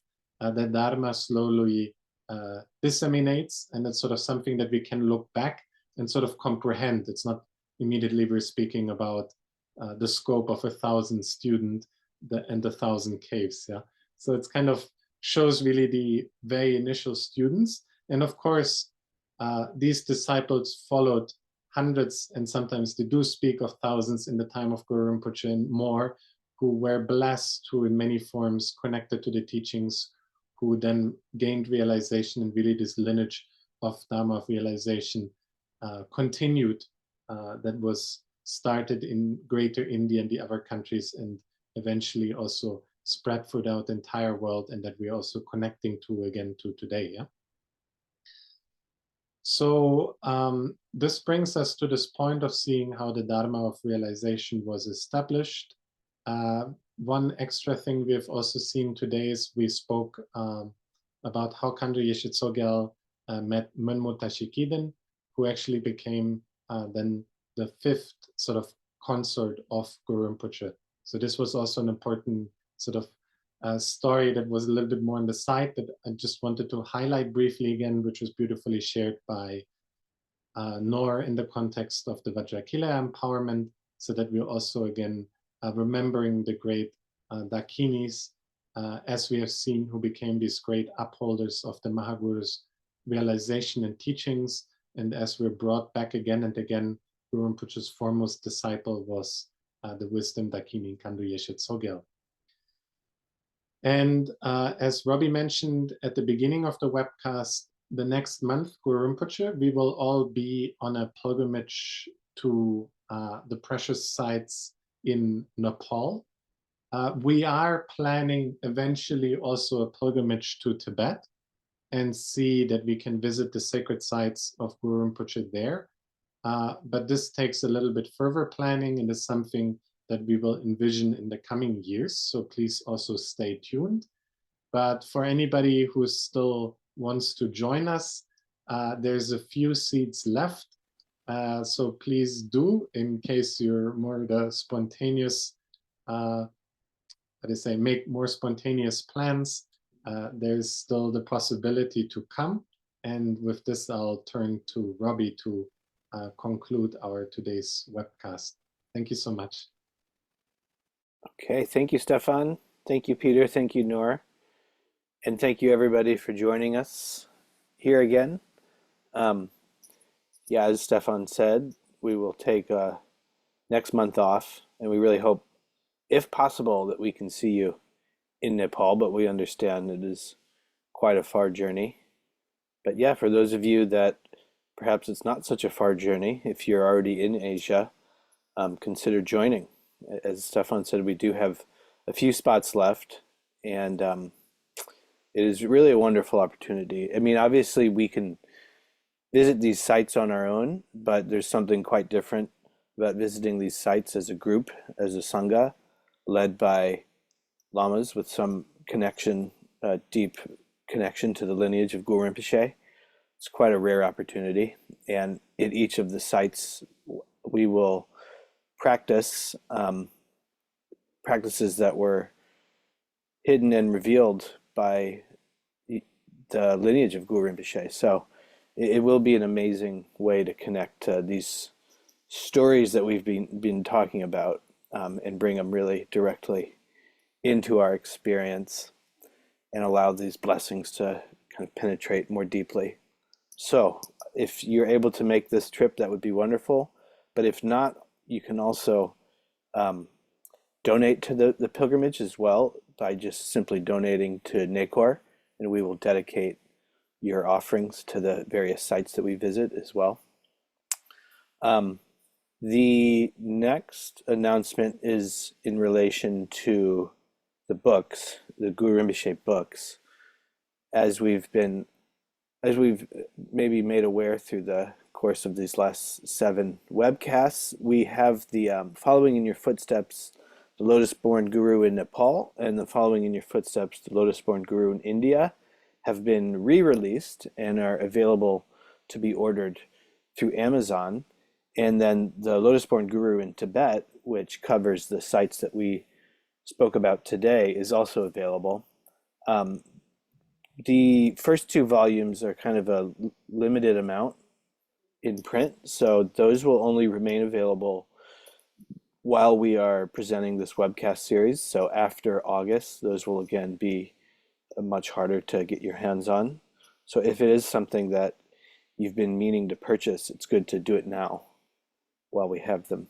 the Dharma slowly disseminates, and it's sort of something that we can look back and sort of comprehend. It's not immediately we're speaking about the scope of 1,000 students and 1,000 caves. Yeah, so it's kind of shows really the very initial students, and of course these disciples followed hundreds, and sometimes they do speak of thousands in the time of Guru Rinpoche and more, who were blessed, who in many forms connected to the teachings, who then gained realization, and really this lineage of Dharma of realization continued, that was started in Greater India and the other countries, and eventually also spread throughout the entire world, and that we're also connecting to again to today. Yeah. So this brings us to this point of seeing how the Dharma of realization was established. One extra thing we've also seen today is we spoke about how Khandro Yeshe Tsogel met Menmo Tashikiden, who actually became then the 5th sort of consort of Guru Rinpoche. So this was also an important sort of story that was a little bit more on the side, that I just wanted to highlight briefly again, which was beautifully shared by Noor in the context of the Vajrakila empowerment, so that we're also again remembering the great Dakinis, as we have seen, who became these great upholders of the Mahaguru's realization and teachings. And as we're brought back again and again, Guru Rinpoche's foremost disciple was the wisdom Dakini Khandro Yeshe Tsogel. And as Robbie mentioned at the beginning of the webcast, the next month, Guru Rinpoche, we will all be on a pilgrimage to the precious sites in Nepal. We are planning eventually also a pilgrimage to Tibet, and see that we can visit the sacred sites of Guru Rinpoche there. But this takes a little bit further planning, and is something that we will envision in the coming years. So please also stay tuned. But for anybody who still wants to join us, there's a few seats left. So please do, in case you're more the spontaneous, make more spontaneous plans. There's still the possibility to come. And with this, I'll turn to Robbie to conclude our today's webcast. Thank you so much. Okay, thank you, Stefan. Thank you, Peter. Thank you, Noor. And thank you, everybody, for joining us here again. Yeah, as Stefan said, we will take next month off, and we really hope, if possible, that we can see you in Nepal, but we understand it is quite a far journey. But yeah, for those of you that perhaps it's not such a far journey, if you're already in Asia, consider joining. As Stefan said, we do have a few spots left, and it is really a wonderful opportunity. I mean, obviously we can visit these sites on our own, but there's something quite different about visiting these sites as a group, as a sangha, led by lamas with some connection, deep connection to the lineage of Guru Rinpoche. It's quite a rare opportunity, and in each of the sites we will practice practices that were hidden and revealed by the lineage of Guru Rinpoche. So it will be an amazing way to connect these stories that we've been talking about, and bring them really directly into our experience, and allow these blessings to kind of penetrate more deeply. So if you're able to make this trip, that would be wonderful. But if not, you can also um, donate to the pilgrimage as well by just simply donating to Nekor, and we will dedicate your offerings to the various sites that we visit as well. Um, the next announcement is in relation to the books, the Guru Rinpoche books. As we've been, as we've maybe made aware through the course of these last 7 webcasts, we have the Following in Your Footsteps, the Lotus-Born Guru in Nepal, and the Following in Your Footsteps, the Lotus-Born Guru in India, have been re-released and are available to be ordered through Amazon. And then the Lotus-Born Guru in Tibet, which covers the sites that we spoke about today, is also available. Um, the first 2 volumes are kind of a limited amount in print, so those will only remain available while we are presenting this webcast series. So after August, those will again be much harder to get your hands on. So if it is something that you've been meaning to purchase, it's good to do it now while we have them.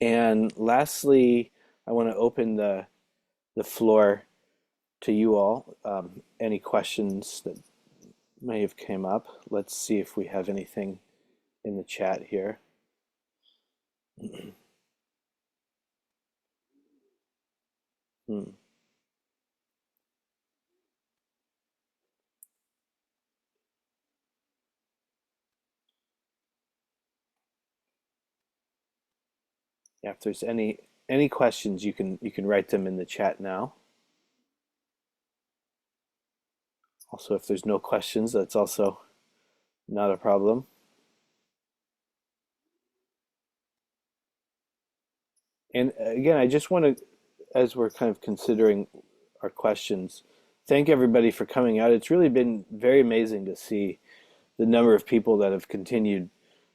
And lastly, I want to open the floor to you all. Any questions that may have came up? Let's see if we have anything in the chat here. Hmm. Yeah, if there's any questions, you can write them in the chat now. Also, if there's no questions, that's also not a problem. And again, I just want to, as we're kind of considering our questions, thank everybody for coming out. It's really been very amazing to see the number of people that have continued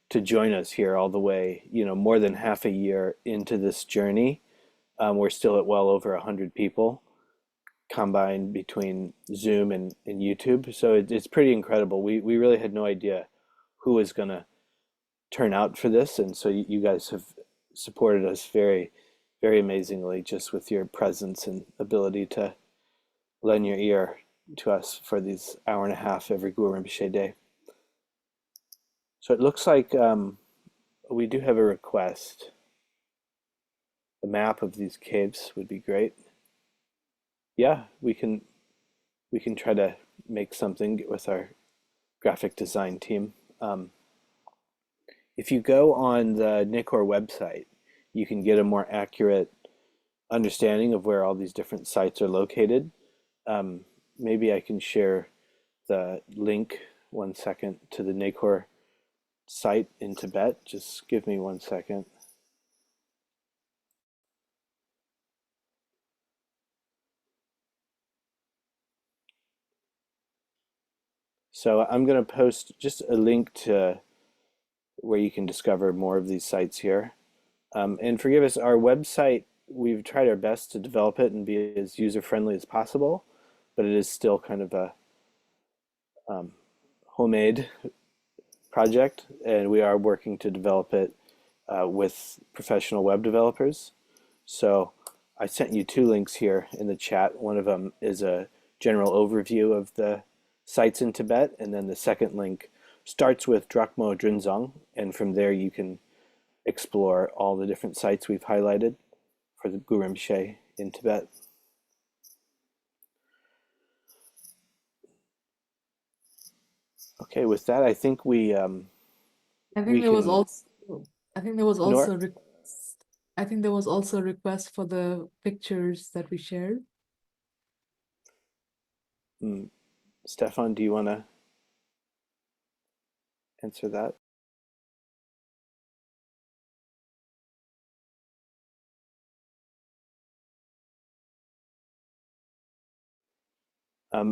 to join us here all the way, more than half a year into this journey. We're still at well over 100 people combined between Zoom and YouTube. So it's pretty incredible. We really had no idea who was going to turn out for this. And so you guys have supported us very, very amazingly just with your presence and ability to lend your ear to us for these hour and a half every Guru Rinpoche day. So it looks like we do have a request. A map of these caves would be great. Yeah, we can try to make something with our graphic design team. If you go on the Nekor website, you can get a more accurate understanding of where all these different sites are located. Maybe I can share the link 1 second to the Nekor site in Tibet. Just give me 1 second. So I'm going to post just a link to where you can discover more of these sites here. And forgive us, our website, we've tried our best to develop it and be as user-friendly as possible, but it is still kind of a homemade project, and we are working to develop it with professional web developers. So I sent you 2 links here in the chat. One of them is a general overview of the sites in Tibet, and then the second link starts with Drak Yangdzong, and from there you can explore all the different sites we've highlighted for the Guru Rinpoche in Tibet. Okay, with that, I think we I think we there was can. also I think there was Nor, also a request. I think there was also a request for the pictures that we shared. Stefan, do you want to answer that?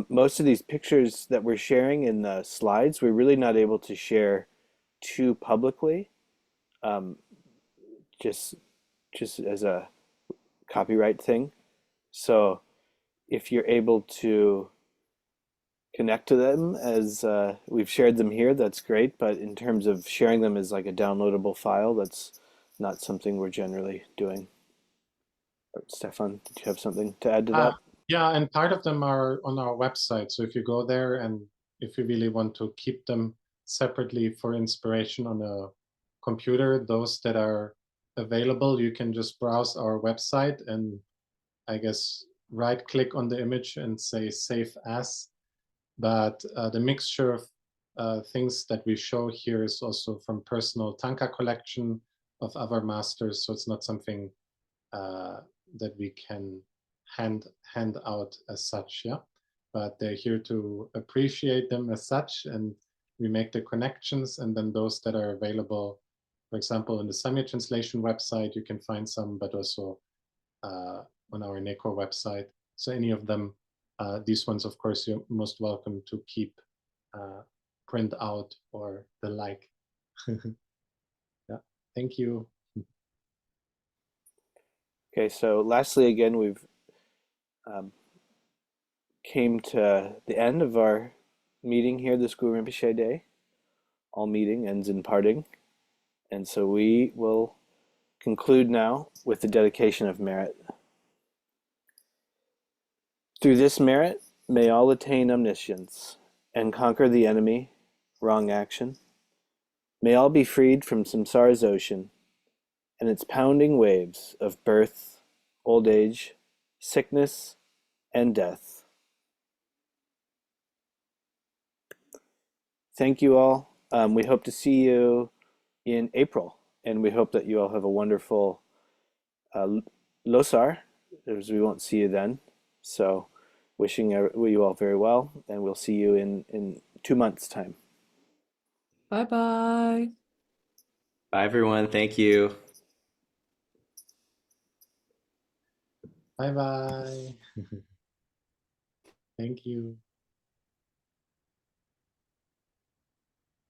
Most of these pictures that we're sharing in the slides, we're really not able to share too publicly, um, just as a copyright thing. So if you're able to connect to them as we've shared them here, that's great. But in terms of sharing them as like a downloadable file, that's not something we're generally doing. Stefan, did you have something to add to that? Yeah, and part of them are on our website. So if you go there and if you really want to keep them separately for inspiration on a computer, those that are available, you can just browse our website and I guess right click on the image and say save as. But the mixture of things that we show here is also from personal tanka collection of other masters. So it's not something that we can hand out as such, yeah. But they're here to appreciate them as such, and we make the connections. And then those that are available, for example, in the Samye translation website, you can find some, but also on our Neko website. So any of them, these ones, of course, you're most welcome to keep, print out or the like. Yeah, thank you. Okay, so lastly, again, we've came to the end of our meeting here this Guru Rinpoche Day. All meeting ends in parting. And so we will conclude now with the dedication of merit. Through this merit, may all attain omniscience and conquer the enemy, wrong action. May all be freed from samsara's ocean and its pounding waves of birth, old age, sickness, and death. Thank you all. We hope to see you in April, and we hope that you all have a wonderful Losar, as we won't see you then. So wishing you all very well, and we'll see you in 2 months' time. Bye bye. Bye, everyone. Thank you. Bye bye. Thank you.